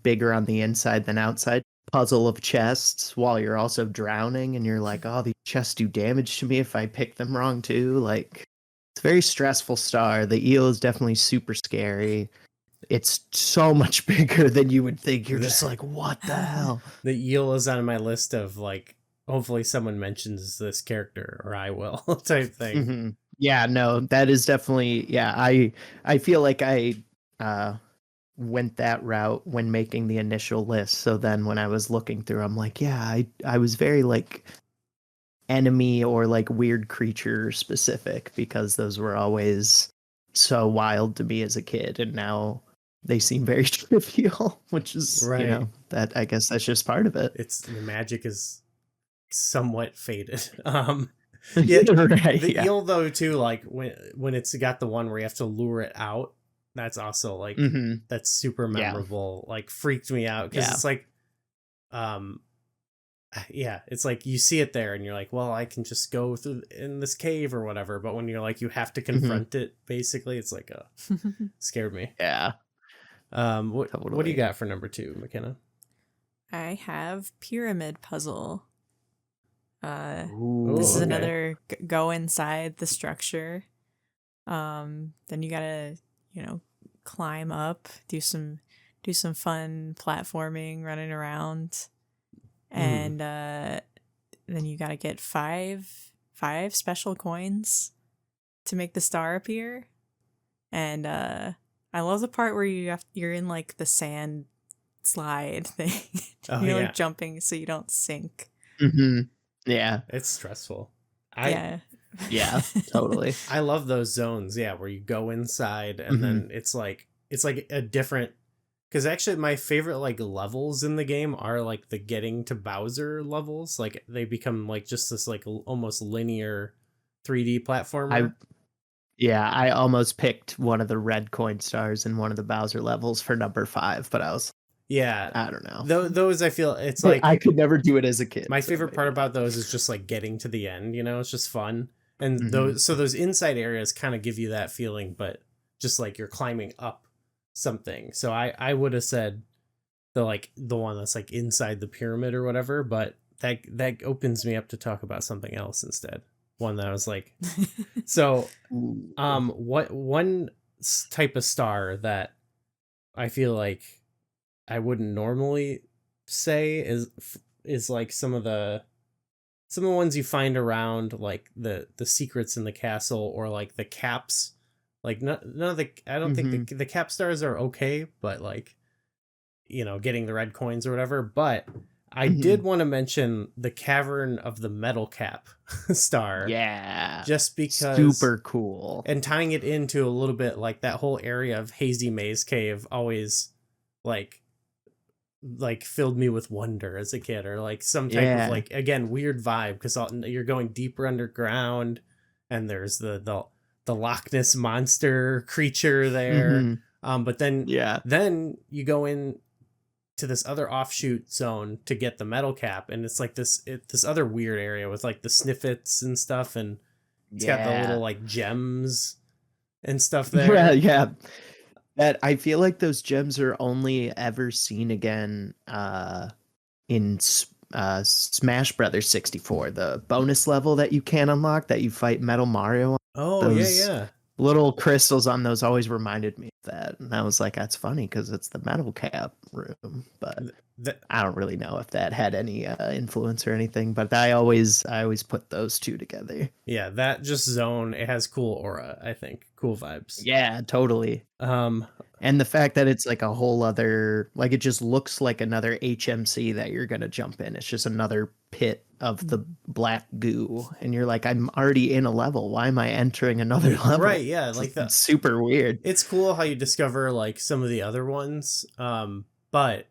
bigger on the inside than outside puzzle of chests while you're also drowning. And you're like, oh, these chests do damage to me if I pick them wrong too. Like, it's a very stressful star. The eel is definitely super scary. It's so much bigger than you would think. You're just like, what the hell? The eel is on my list of, like, hopefully someone mentions this character, or I will, type thing. Mm-hmm. Yeah, no, that is definitely, I feel like I went that route when making the initial list. So then when I was looking through, I'm like, yeah, I was very like enemy or like weird creature specific because those were always so wild to me as a kid, and now they seem very trivial, which is Right. that I guess that's just part of it. It's the magic is somewhat faded. Yeah, Right, the yeah. eel though too, like when it's got the one where you have to lure it out, that's also like Mhm. that's super Yeah. memorable. Like freaked me out because Yeah. it's like, um, yeah, it's like you see it there and you're like, well, I can just go through in this cave or whatever. But when you're like, you have to confront it, basically, it's like, scared me. Yeah. What do you Totally. got for number 2, McKenna? I have Pyramid Puzzle. Ooh, This is okay. another go inside the structure. Then you gotta, climb up, do some fun platforming, running around, and then you gotta get five special coins to make the star appear. And I love the part where you're in like the sand slide thing. Oh, You're yeah. like jumping so you don't sink. Mhm. Yeah. It's stressful. Yeah. Totally. I love those zones, yeah, where you go inside and then it's like a different, because actually my favorite like levels in the game are like the getting to Bowser levels. Like they become like just this like almost linear 3D platformer. I almost picked one of the red coin stars in one of the Bowser levels for number 5, but I was Yeah, I don't know. those I feel it's like I could never do it as a kid. my so favorite part maybe about those is just like getting to the end. It's just fun, and Mhm. those inside areas kind of give you that feeling, but just like you're climbing up something. So I would have said the one that's like inside the pyramid or whatever, but that opens me up to talk about something else instead. One that I was like, so Ooh. what one type of star that I feel like I wouldn't normally say is like some of the ones you find around like the secrets in the castle, or like the caps. Like none of the I don't think the cap stars are okay, but like getting the red coins or whatever. But I did want to mention the Cavern of the Metal Cap star. Yeah. Just because Super cool. And tying it into a little bit like that whole area of Hazy Maze Cave always like filled me with wonder as a kid, or like some type of like, again, weird vibe, because you're going deeper underground and there's the Loch Ness monster creature there. But then you go in to this other offshoot zone to get the metal cap, and it's like this other weird area with like the sniffets and stuff, and it's got the little like gems and stuff there. Yeah. That I feel like those gems are only ever seen again in Smash Brothers 64, the bonus level that you can unlock that you fight Metal Mario on. Oh, yeah. Little crystals on those always reminded me of that. And I was like, that's funny because it's the metal cap room. But I don't really know if that had any influence or anything. But I always put those two together. Yeah, that just zone, it has cool aura, I think. Cool vibes. Yeah, totally. And the fact that it's like a whole other, like it just looks like another HMC that you're going to jump in. It's just another pit of the black goo. And you're like, I'm already in a level. Why am I entering another level? Right, yeah. Like that's super weird. It's cool how you discover like some of the other ones. But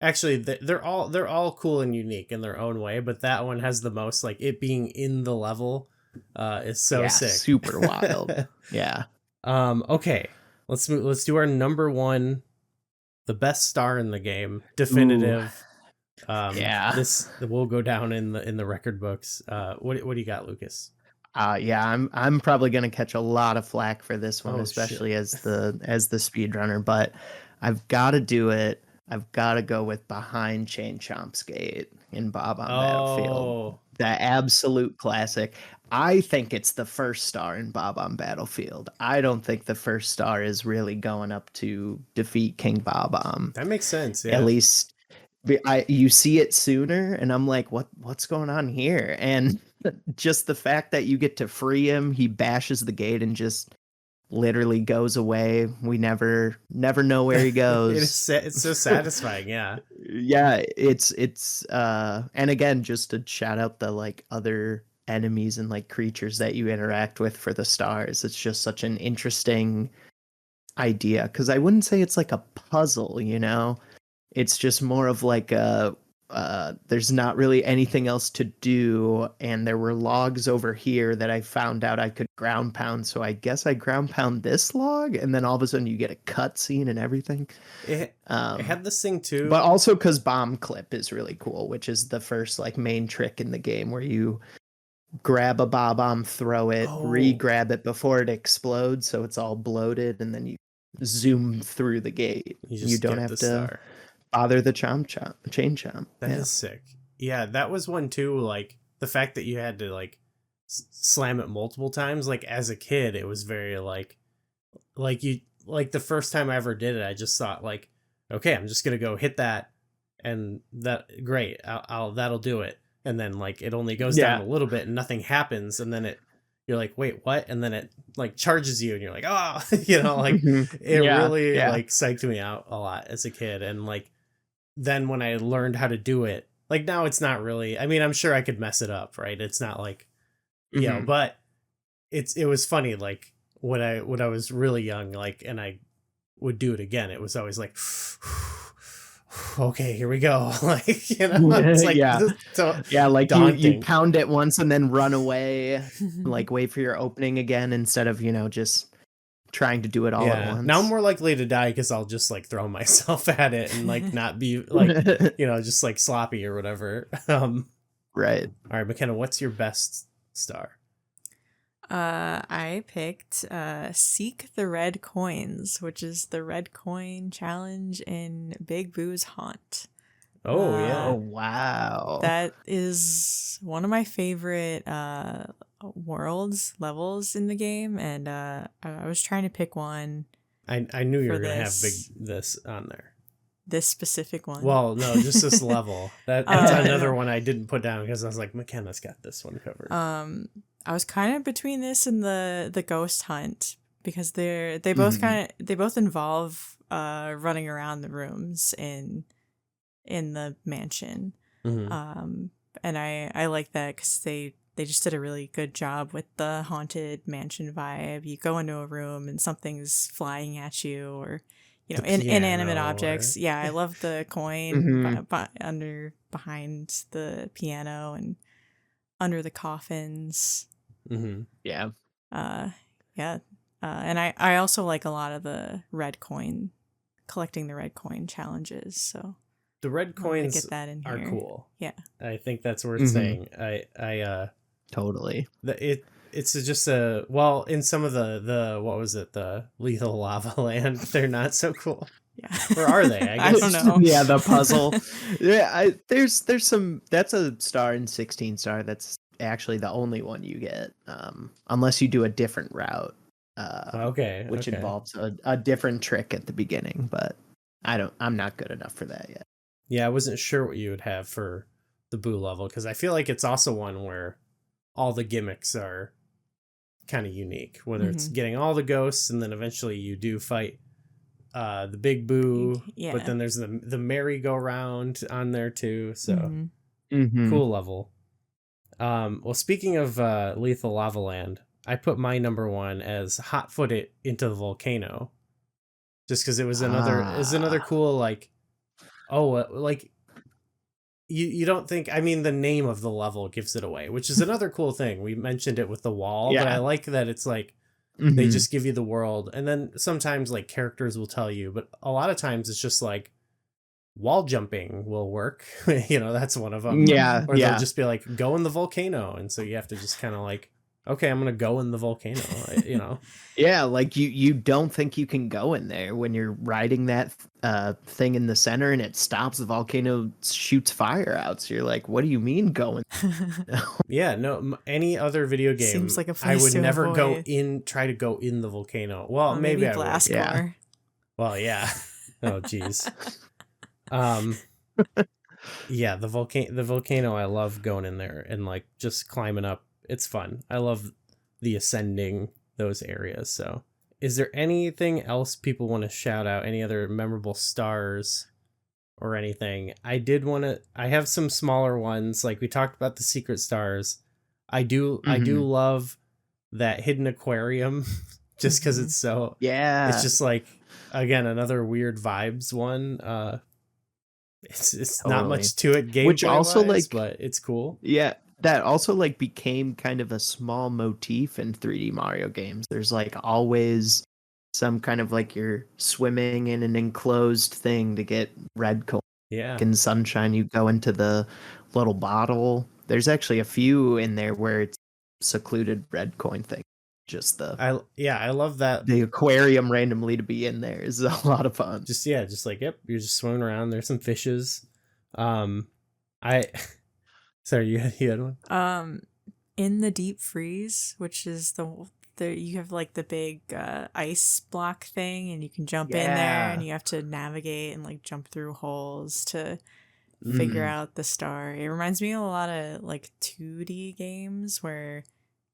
actually they're all cool and unique in their own way. But that one has the most, like it being in the level is so sick. Super wild. Yeah. Okay. Let's do our number 1, the best star in the game, definitive. This will go down in the record books. What do you got, Lucas? I'm probably gonna catch a lot of flack for this one, especially as the speedrunner, but I've got to do it. I've got to go with Behind Chain Chomp's Gate in Bob-omb Battlefield. The absolute classic. I think it's the first star in Bob-omb Battlefield. I don't think the first star is really going up to defeat King Bob-omb. That makes sense. Yeah. At least you see it sooner, and I'm like, what's going on here? And just the fact that you get to free him, he bashes the gate and just literally goes away. We never know where he goes. It's so satisfying. Yeah. Yeah, it's and again, just to shout out the like other enemies and like creatures that you interact with for the stars. It's just such an interesting idea, because I wouldn't say it's like a puzzle, you know. It's just more of like a there's not really anything else to do, and there were logs over here that I found out I could ground pound, so I guess I ground pound this log, and then all of a sudden you get a cutscene and everything. It had this thing too, But also because bomb clip is really cool, which is the first like main trick in the game, where you grab a bomb, throw it, re-grab it before it explodes, so it's all bloated, and then you zoom through the gate. You don't have to star. bother the chain chomp. That is sick. Yeah, that was one too. Like the fact that you had to like slam it multiple times. Like as a kid, it was very like you like the first time I ever did it. I just thought like, okay, I'm just gonna go hit that, and that great. I'll that'll do it. And then like it only goes down a little bit and nothing happens, and then you're like, wait, what? And then it like charges you, and you're like, oh, you know, like it really like psyched me out a lot as a kid. And like then when I learned how to do it, like now it's not really. I mean, I'm sure I could mess it up, right? It's not like, you know, but it was funny. Like when I was really young, like, and I would do it again, it was always like. Okay, here we go. Like, you know, it's like like daunting. you pound it once and then run away, like wait for your opening again, instead of, you know, just trying to do it all at once. Now I'm more likely to die because I'll just like throw myself at it and like not be like, you know, just like sloppy or whatever. Right. All right, McKenna, what's your best star? I picked Seek the Red Coins, which is the red coin challenge in Big Boo's Haunt. Oh, yeah. Oh, wow. That is one of my favorite levels in the game, and I was trying to pick one. I knew you were going to have this on there. This specific one. Well, no, just this level. That's another one I didn't put down because I was like, McKenna's got this one covered. I was kind of between this and the Ghost Hunt, because they both involve running around the rooms in the mansion. And I like that because they just did a really good job with the haunted mansion vibe. You go into a room and something's flying at you, or you know, inanimate objects. Yeah, I love the coin behind the piano and under the coffins. Yeah. And I also like a lot of the collecting the red coin challenges. So the red coins get that in are here. cool. Yeah, I think that's worth saying. I totally. It's just in some of the what was it, the Lethal Lava Land, they're not so cool. Yeah. Or are they? I guess. I don't know. Yeah, the puzzle. There's some. That's a star in 16 star. That's actually the only one you get, unless you do a different route. Which involves a different trick at the beginning. But I'm not good enough for that yet. Yeah, I wasn't sure what you would have for the Boo level, because I feel like it's also one where all the gimmicks are kind of unique. Whether it's getting all the ghosts, and then eventually you do fight the Big Boo, but then there's the merry-go-round on there too. So cool level. Well, speaking of Lethal Lava Land, I put my number one as Hot Foot It into the volcano, just because it was another cool like, like you don't think, I mean, the name of the level gives it away, which is another cool thing. We mentioned it with the wall, but I like that it's like they just give you the world, and then sometimes like characters will tell you, but a lot of times it's just like wall jumping will work. You know, that's one of them. Or they'll just be like, go in the volcano, and so you have to just kind of like, okay, I'm gonna go in the volcano. You know. Yeah, like you don't think you can go in there when you're riding that thing in the center, and it stops. The volcano shoots fire out. So you're like, what do you mean going? Yeah, no. Any other video game, seems like a I place would to never avoid. try to go in the volcano. Well, Or maybe I would. Blastcore. Yeah. Well, yeah. Oh, geez. Yeah, the volcano, I love going in there and like just climbing up. It's fun. I love the ascending those areas. So is there anything else people want to shout out? Any other memorable stars or anything? I have some smaller ones. Like we talked about the secret stars. I do love that hidden aquarium just because it's so, Yeah. it's just like, again, another weird vibes one. It's not Totally. much to it Which also, gameplay-wise, like- but it's cool. Yeah, that also like became kind of a small motif in 3D Mario games. There's like always some kind of like you're swimming in an enclosed thing to get red coin. Yeah. In Sunshine, you go into the little bottle. There's actually a few in there where it's secluded red coin thing. Just I love that. the aquarium randomly to be in there is a lot of fun. Just like, yep, you're just swimming around. There's some fishes. Sorry, you had one? In the deep freeze, which is the you have like the big ice block thing, and you can jump in there, and you have to navigate and like jump through holes to figure out the star. It reminds me of a lot of like 2D games where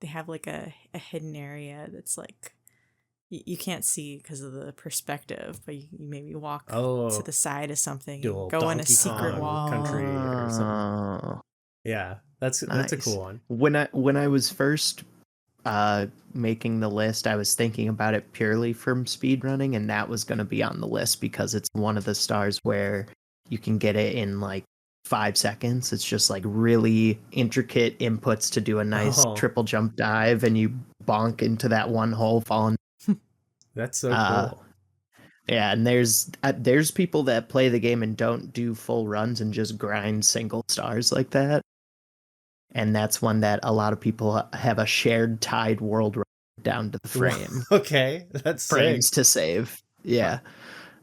they have like a hidden area that's like you can't see because of the perspective, but you maybe walk to the side of something, Do a and go in a Donkey secret Kong wall. Country or something. Oh. Yeah, that's a Nice. cool one. When I was first making the list, I was thinking about it purely from speedrunning, and that was going to be on the list because it's one of the stars where you can get it in like 5 seconds. It's just like really intricate inputs to do a nice triple jump dive, and you bonk into that one hole, falling. That's so cool. Yeah, and there's people that play the game and don't do full runs and just grind single stars like that. And that's one that a lot of people have a shared tied world record down to the frame. Okay, that's Frames sick. to save. Yeah.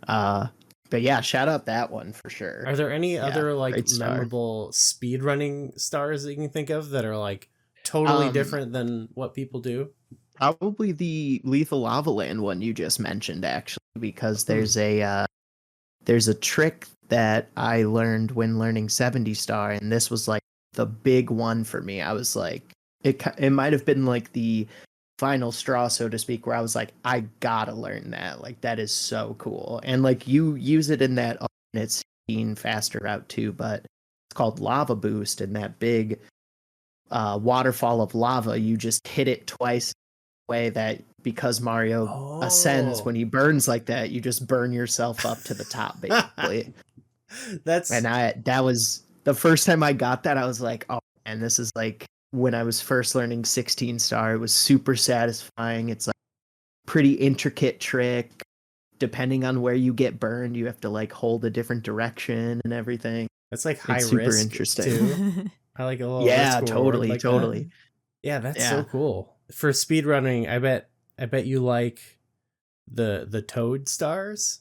But yeah, shout out that one for sure. Are there any other like great star. memorable speedrunning stars that you can think of that are like totally different than what people do? Probably the Lethal Lava Land one you just mentioned, actually, because there's a trick that I learned when learning 70 Star, and this was like the big one for me. I was like, it might have been like the final straw, so to speak, where I was like, I gotta learn that. Like, that is so cool. And like, you use it in that alternate scene faster route too, but it's called Lava Boost, and that big waterfall of lava, you just hit it twice way that because Mario ascends when he burns like that, you just burn yourself up to the top basically. That was the first time I got that. I was like, oh, and this is like when I was first learning 16 Star. It was super satisfying. It's like pretty intricate trick. Depending on where you get burned, you have to like hold a different direction and everything. That's like high super risk interesting too. I like a little yeah, risk reward totally. that. Yeah, that's so cool. For speedrunning, I bet you like the Toad stars.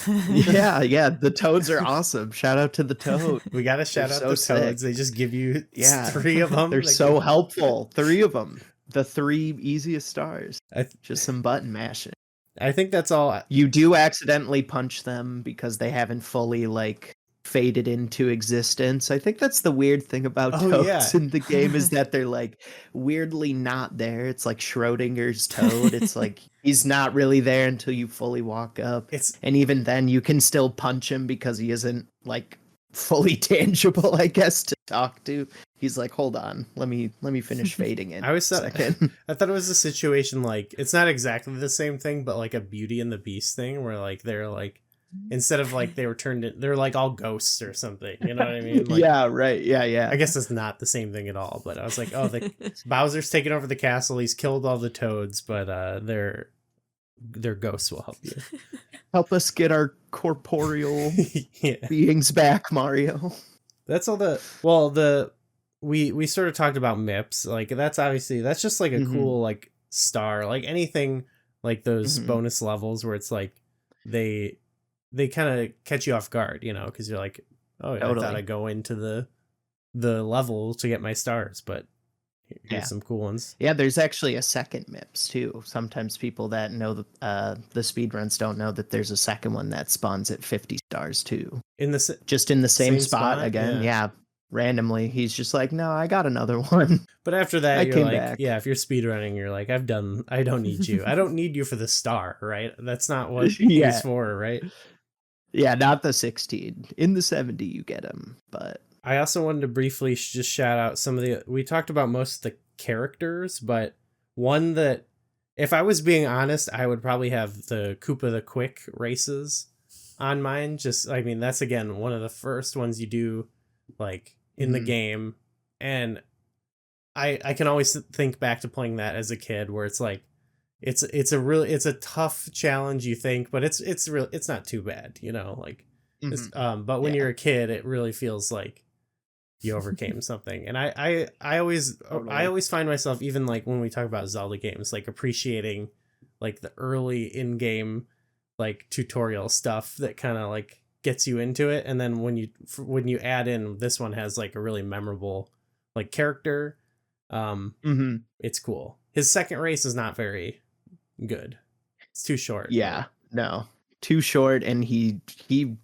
yeah, the Toads are awesome. Shout out to the Toad. We gotta shout out so the sick. Toads. They just give you 3 of them. They're so helpful. 3 of them. The 3 easiest stars. Just some button mashing. I think that's all. You do accidentally punch them because they haven't fully like faded into existence. I think that's the weird thing about Toads in the game is that they're like weirdly not there. It's like Schrodinger's Toad. It's like he's not really there until you fully walk up. And even then you can still punch him because he isn't like fully tangible, I guess, to talk to. He's like, hold on, let me finish fading in. I thought it was a situation like it's not exactly the same thing, but like a Beauty and the Beast thing where like they're like instead of like they were turned in, they're like all ghosts or something. You know what I mean? Like, yeah, right. Yeah. I guess it's not the same thing at all, but I was like, oh, Bowser's taken over the castle. He's killed all the Toads, but their ghosts will help you. Help us get our corporeal beings back, Mario. That's all we sort of talked about MIPS. Like that's just like a cool like star, like anything like those bonus levels where it's like they kind of catch you off guard, you know, because you're like, oh, I thought I'd go into the level to get my stars, but here's some cool ones. Yeah, there's actually a second MIPS too. Sometimes people that know the speedruns don't know that there's a second one that spawns at 50 stars too. In the just in the same spot again. Yeah. randomly. He's just like, no, I got another one. But after that, I you're came like, back. yeah, if you're speedrunning, you're like, I don't need you. I don't need you for the star, right? That's not what Yeah. he's for, right? Yeah, not the 16. In the 70, you get him, but I also wanted to briefly just shout out some of we talked about most of the characters, but one that, if I was being honest, I would probably have the Koopa the Quick races on mine. Just, I mean, that's again one of the first ones you do like in the Mhm. game. And I can always think back to playing that as a kid where it's like, it's a tough challenge, you think, but it's not too bad, like but when Yeah. you're a kid, it really feels like you overcame something. And I always Totally. find myself, even like when we talk about Zelda games, like appreciating like the early in-game like tutorial stuff that kind of like gets you into it. And then when you add in, this one has like a really memorable like character, Mhm. it's cool. His second race is not very good. It's too short. Yeah, no. Too short, and he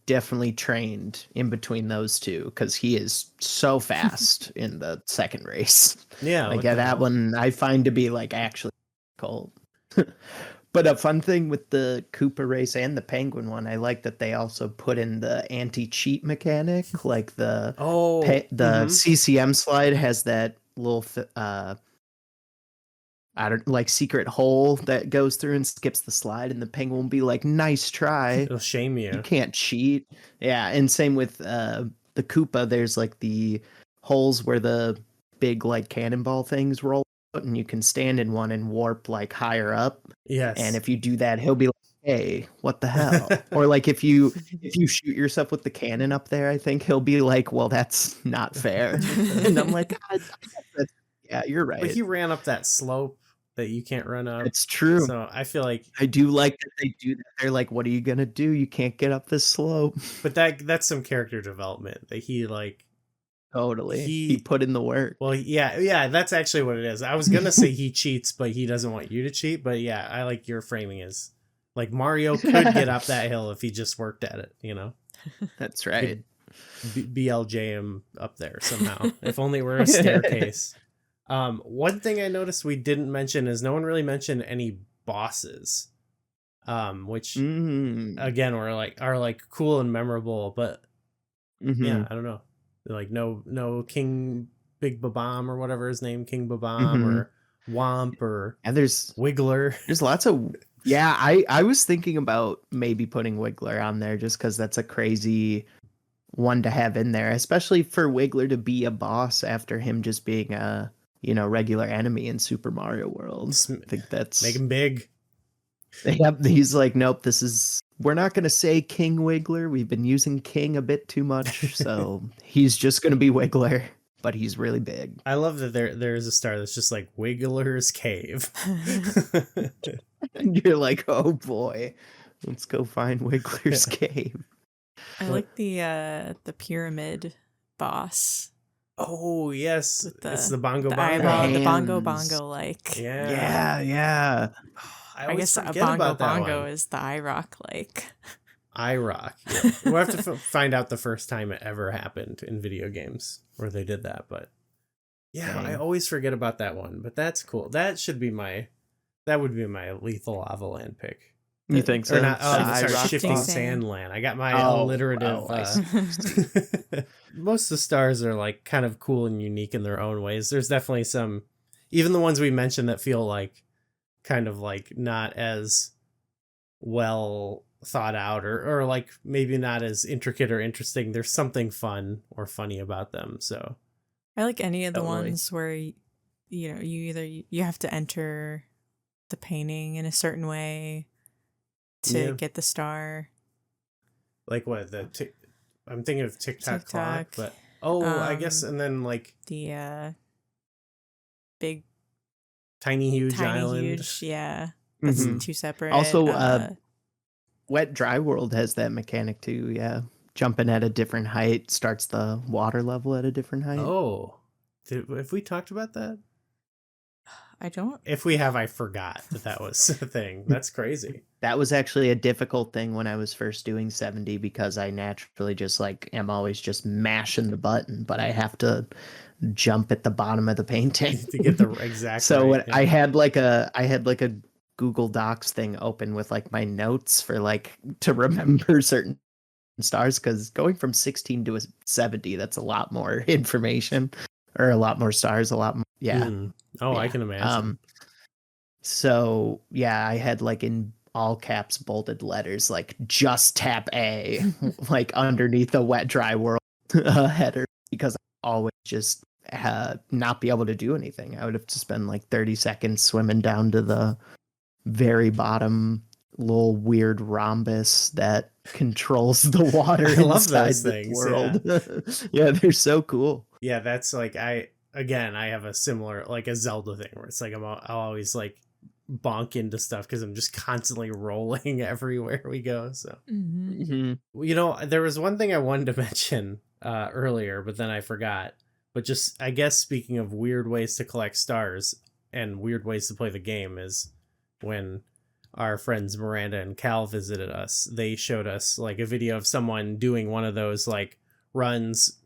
definitely trained in between those two because he is so fast in the second race. Yeah, Like what the that hell? one I find to be like actually cold. But a fun thing with the Koopa race and the Penguin one, I like that they also put in the anti-cheat mechanic, like the Oh, the mhm. CCM slide has that little I don't like secret hole that goes through and skips the slide, and the penguin will be like, "Nice try. It'll shame You you. can't cheat." Yeah, and same with the Koopa. There's like the holes where the big like cannonball things roll out, and you can stand in one and warp like higher up. And Yes. if you do that, he'll be like, "Hey, what the hell?" Or like if you shoot yourself with the cannon up there, I think he'll be like, "Well, that's not fair." And I'm like, I guess that's, yeah, you're But right. he ran up that slope that you can't run up. It's true. So I feel like, I do like that they do that. They're like, "What are you gonna do? You can't get up this slope." but that's some character development that he like Totally. He he put in the work. well, yeah, that's actually what it is. I was gonna say he cheats, but he doesn't want you to cheat. But yeah, I like your framing is like Mario could get up that hill if he just worked at it. That's You right. could BLJ him up there somehow. If only it were a staircase. One thing I noticed we didn't mention is no one really mentioned any bosses. Which Mm. again are like cool and memorable, but yeah, Mhm. I don't know. Like no King Big Babam or whatever his name, King Babam Mhm. or Womp or And Wiggler. there's lots of yeah, I was thinking about maybe putting Wiggler on there just because that's a crazy one to have in there, especially for Wiggler to be a boss after him just being a, regular enemy in Super Mario World. Just I think make that's him big. he's like, nope, we're not gonna say King Wiggler. We've been using King a bit too much, so he's just gonna be Wiggler, but he's really big. I love that there is a star that's just like Wiggler's Cave. And you're like, oh boy, let's go find Wiggler's cave. I like the pyramid boss Oh yes, with it's the the bongo the bongo. eyeball, the bongo Hands. bongo like. Yeah. Yeah. I I always guess a forget bongo about that bongo one. is the IROC like. iRock. Yeah. We'll have to find out the first time it ever happened in video games where they did that. But yeah, I Dang. always forget about that one. But that's cool. That would be my Lethal Avaland pick. You think so? Or not? Oh, The sorry, iRock Shifting boss? Sandland. I got my Oh, alliterative. I see. Most of the stars are like kind of cool and unique in their own ways. There's definitely some, even the ones we mentioned that feel like kind of like not as well thought out or like maybe not as intricate or interesting. There's something fun or funny about them. So I like any of the Totally. ones where you either you have to enter the painting in a certain way to Yeah. get the star. like what I'm thinking of TikTok clock, TikTok, but I guess, and then like The big Tiny Huge tiny Island. huge, yeah. That's Mhm. two separate. Also, Wet Dry World has that mechanic too. Yeah, jumping at a different height starts the water level at a different height. Oh, have we talked about that? I don't. If we have, I forgot that was a thing. That's crazy. That was actually a difficult thing when I was first doing 70 because I naturally just like am always just mashing the button, but I have to jump at the bottom of the painting To get the exact So right, when yeah. I had like a Google Docs thing open with like my notes for like to remember certain stars because going from 16 to a 70, that's a lot more information or a lot more stars, a lot more. Yeah. Oh, I yeah. can imagine. So yeah, I had like in all caps bolded letters like just tap A like underneath the wet dry world header because I always just not be able to do anything. I would have to spend like 30 seconds swimming down to the very bottom little weird rhombus that controls the water I love inside those the things, world. Yeah, they're so cool. Yeah, that's like I have a similar like a Zelda thing where it's like I'll always like bonk into stuff because I'm just constantly rolling everywhere we go. So Mhm. you know, there was one thing I wanted to mention earlier, but then I forgot. But just I guess speaking of weird ways to collect stars and weird ways to play the game is when our friends Miranda and Cal visited us, they showed us like a video of someone doing one of those like runs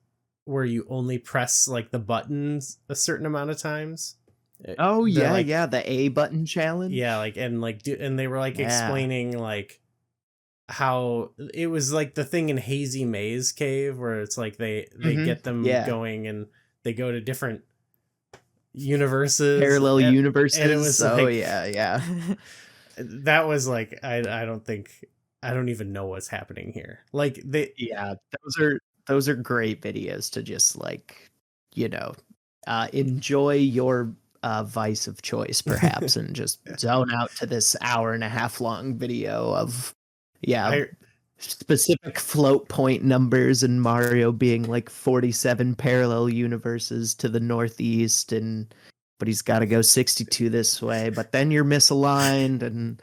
where you only press like the buttons a certain amount of times. Oh They're, yeah, like, yeah, the A button challenge. yeah, like and they were like Yeah. explaining like how it was like the thing in Hazy Maze Cave where it's like they Mhm, get them yeah. going and they go to different universes, Parallel universes. and it was oh like yeah. that was like I don't even know what's happening here. Like they Yeah, those are great videos to just like, you know, enjoy your vice of choice perhaps and just zone out to this hour and a half long video of specific float point numbers and Mario being like 47 parallel universes to the northeast but he's got to go 62 this way, but then you're misaligned and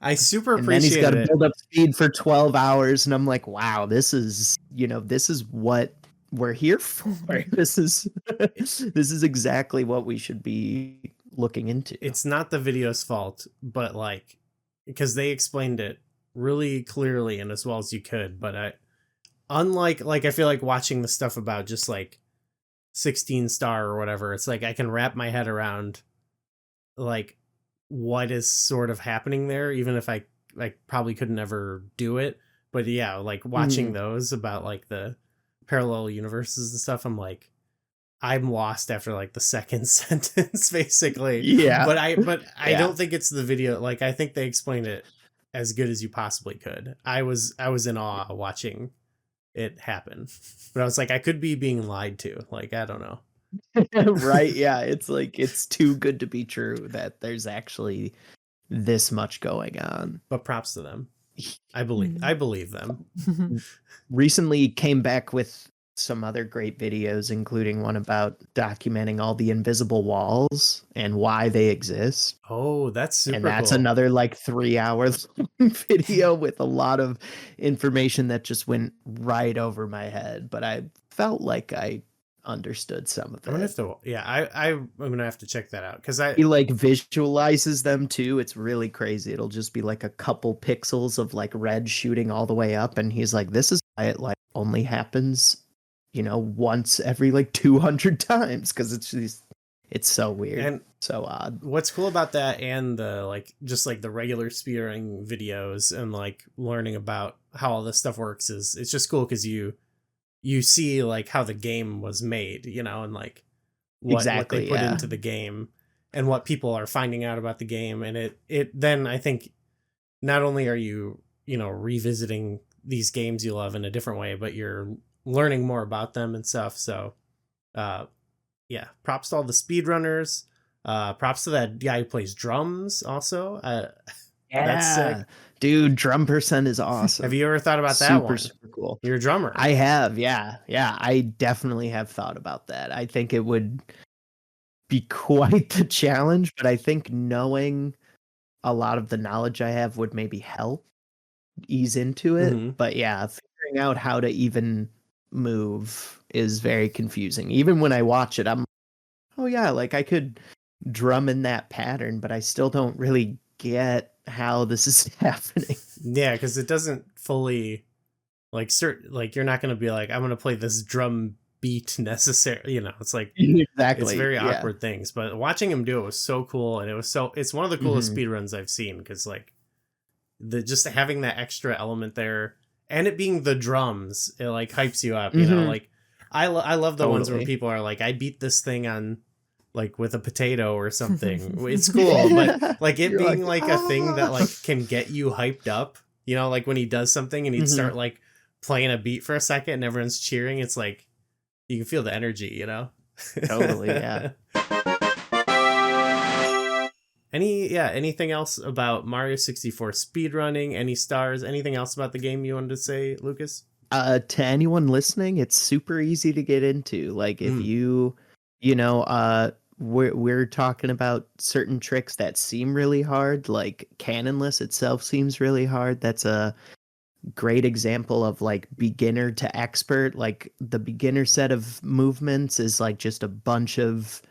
I super then he's got appreciated to it. build up speed for 12 hours and I'm like, wow, this is what we're here for. This is exactly what we should be looking into. It's not the video's fault, but like because they explained it really clearly and as well as you could, but unlike like I feel like watching the stuff about just like 16 star or whatever, it's like I can wrap my head around like what is sort of happening there even if I like probably could never do it. But yeah, like watching those about like the parallel universes and stuff, I'm lost after like the second sentence basically. Yeah. But I Yeah. don't think it's the video. Like I think they explained it as good as you possibly could. I was in awe watching it happen. But I was like I could be being lied to. Like I don't know. Right, yeah, it's like it's too good to be true that there's actually this much going on. But props to them. I believe them. Recently came back with some other great videos, including one about documenting all the invisible walls and why they exist. Oh, that's super And that's cool. another like 3 hours video with a lot of information that just went right over my head. But I felt like I understood some of I'm gonna it. have to I'm gonna have to check that out because He like visualizes them too. It's really crazy. It'll just be like a couple pixels of like red shooting all the way up, and he's like, "This is why it like only happens, once every like 200 times because it's so weird and so odd." what's cool about that and the like just like the regular speedrunning videos and like learning about how all this stuff works is it's just cool because you see like how the game was made, and like what they put into the game and what people are finding out about the game. And it then I think not only are you, revisiting these games you love in a different way, but you're learning more about them and stuff. So, yeah, props to all the speedrunners. Props to that guy who plays drums also. That's sick. Dude, Drum Percent is awesome. Have you ever thought about that one? Super cool. You're a drummer. I have, yeah. I definitely have thought about that. I think it would be quite the challenge, but I think knowing a lot of the knowledge I have would maybe help ease into it. Mhm. But yeah, figuring out how to even move is very confusing. Even when I watch it, I'm, oh yeah, like I could drum in that pattern, but I still don't really get how this is happening. Yeah, because it doesn't fully like you're not gonna be like, I'm gonna play this drum beat necessarily, it's like Exactly. it's very yeah. awkward things. But watching him do it was so cool, and it's one of the coolest Mhm. speedruns I've seen, because like the just having that extra element there, and it being the drums, it like hypes you up, Mhm. like I love the ones where Totally. people are like, I beat this thing on like with a potato or something. It's cool, but like it You're being like a thing that "Ah!" like can get you hyped up, like when he does something and he'd Mhm. start like playing a beat for a second and everyone's cheering, it's like you can feel the energy. Totally, yeah. Anything else about Mario 64 speedrunning? Any stars? Anything else about the game you wanted to say, Lucas? To anyone listening, it's super easy to get into. Like if Mm. we're talking about certain tricks that seem really hard, like Cannonless itself seems really hard. That's a great example of like beginner to expert. Like the beginner set of movements is like just a bunch of,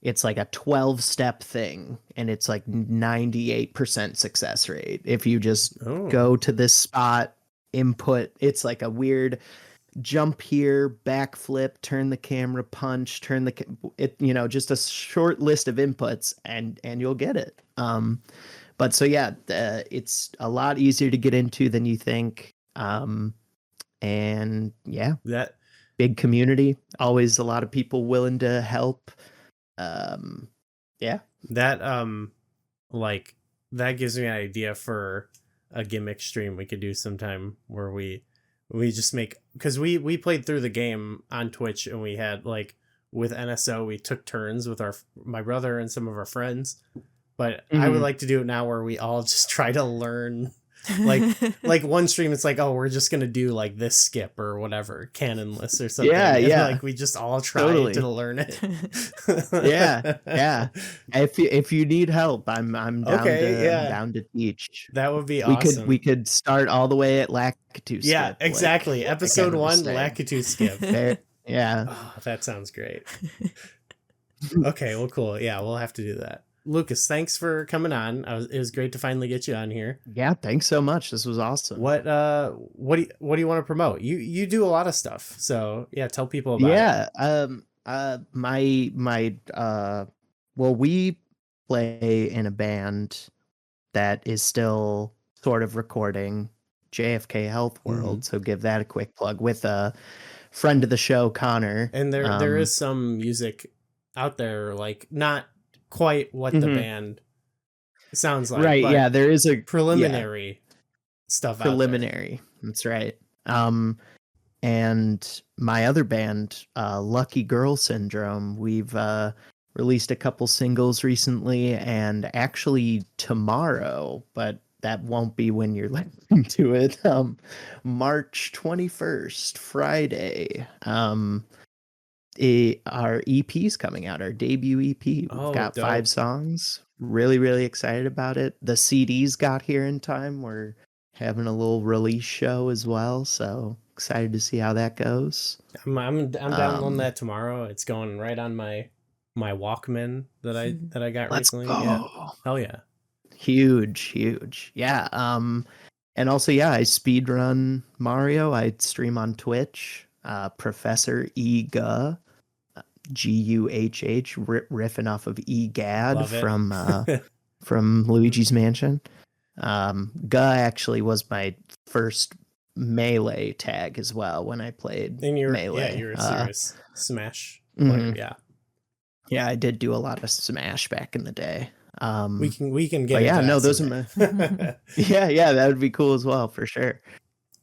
it's like a 12-step thing, and it's like 98% success rate. If you just Oh. go to this spot, input, it's like a weird jump here, backflip, turn the camera, punch, just a short list of inputs, and you'll get it. But so yeah, it's a lot easier to get into than you think. And yeah, That big community, always a lot of people willing to help. Yeah. that like that gives me an idea for a gimmick stream we could do sometime, where we just make, because we played through the game on Twitch, and we had like with NSO we took turns with my brother and some of our friends, but I would Mhm. like to do it now where we all just try to learn like one stream it's like, oh, we're just gonna do like this skip or whatever, Cannonless or something. Yeah, and, yeah. like we just all try Totally. to learn it. Yeah. If you need help, I'm down Okay, yeah. I'm down to teach. That would be We awesome. could start all the way at Lakitu skip. Yeah, exactly. like Episode Emma was 1, saying. Lakitu skip. There, yeah. Oh, that sounds great. Okay, well, cool. Yeah, we'll have to do that. Lucas, thanks for coming on. It was great to finally get you on here. Yeah, thanks so much. This was awesome. What do you want to promote? You do a lot of stuff, so yeah, tell people about it. Well, we play in a band that is still sort of recording, JFK Health World, so give that a quick plug, with a friend of the show, Connor. And there is some music out there, like not quite what the band sounds like, right? but Yeah, there is a preliminary stuff. Preliminary. That's right. And my other band, Lucky Girl Syndrome, we've released a couple singles recently, and actually tomorrow, but that won't be when you're listening to it. March 21st, Friday. Our EP's coming out, our debut EP. We've got dope. 5 songs. Really, really excited about it. The CDs got here in time. We're having a little release show as well, so excited to see how that goes. I'm downloading that tomorrow. It's going right on my Walkman that I got Let's recently. go. Yeah. Hell yeah. Huge. Yeah. And also, yeah, I speedrun Mario. I stream on Twitch. Professor Eguh, Guhh, riffing off of Egad from Luigi's Mansion. Guh actually was my first Melee tag as well when I played Melee. Yeah, you're a serious Smash player. Yeah. Yeah, I did do a lot of Smash back in the day. We can get. Yeah, into no, that those someday. are my. yeah, that would be cool as well for sure.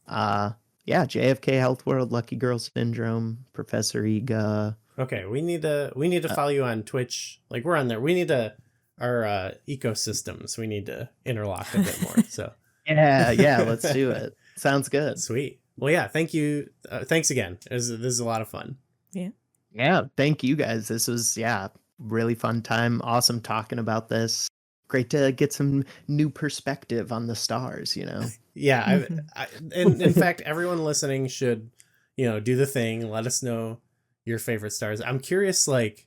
Yeah, JFK Health World, Lucky Girl Syndrome, Professor Eguh. Okay, we need to follow you on Twitch. Like, we're on there. We need our ecosystems. We need to interlock a bit more. So yeah, let's do it. Sounds good. Sweet. Well, yeah. Thank you. Thanks again. This is a lot of fun. Yeah, thank you guys. This was really fun time. Awesome talking about this. Great to get some new perspective on the stars. Yeah, and in fact, everyone listening should, do the thing. Let us know your favorite stars. I'm curious, like,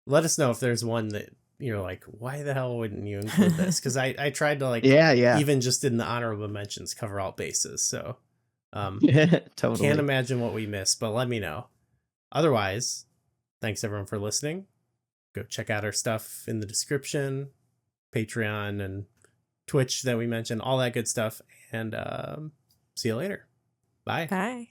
let us know if there's one that you're like, why the hell wouldn't you include this? Because I tried to like Yeah. even just in the honorable mentions cover all bases. So Totally. can't imagine what we missed, but let me know. Otherwise, thanks everyone for listening. Go check out our stuff in the description, Patreon and Twitch that we mentioned, all that good stuff. And see you later. Bye. Bye.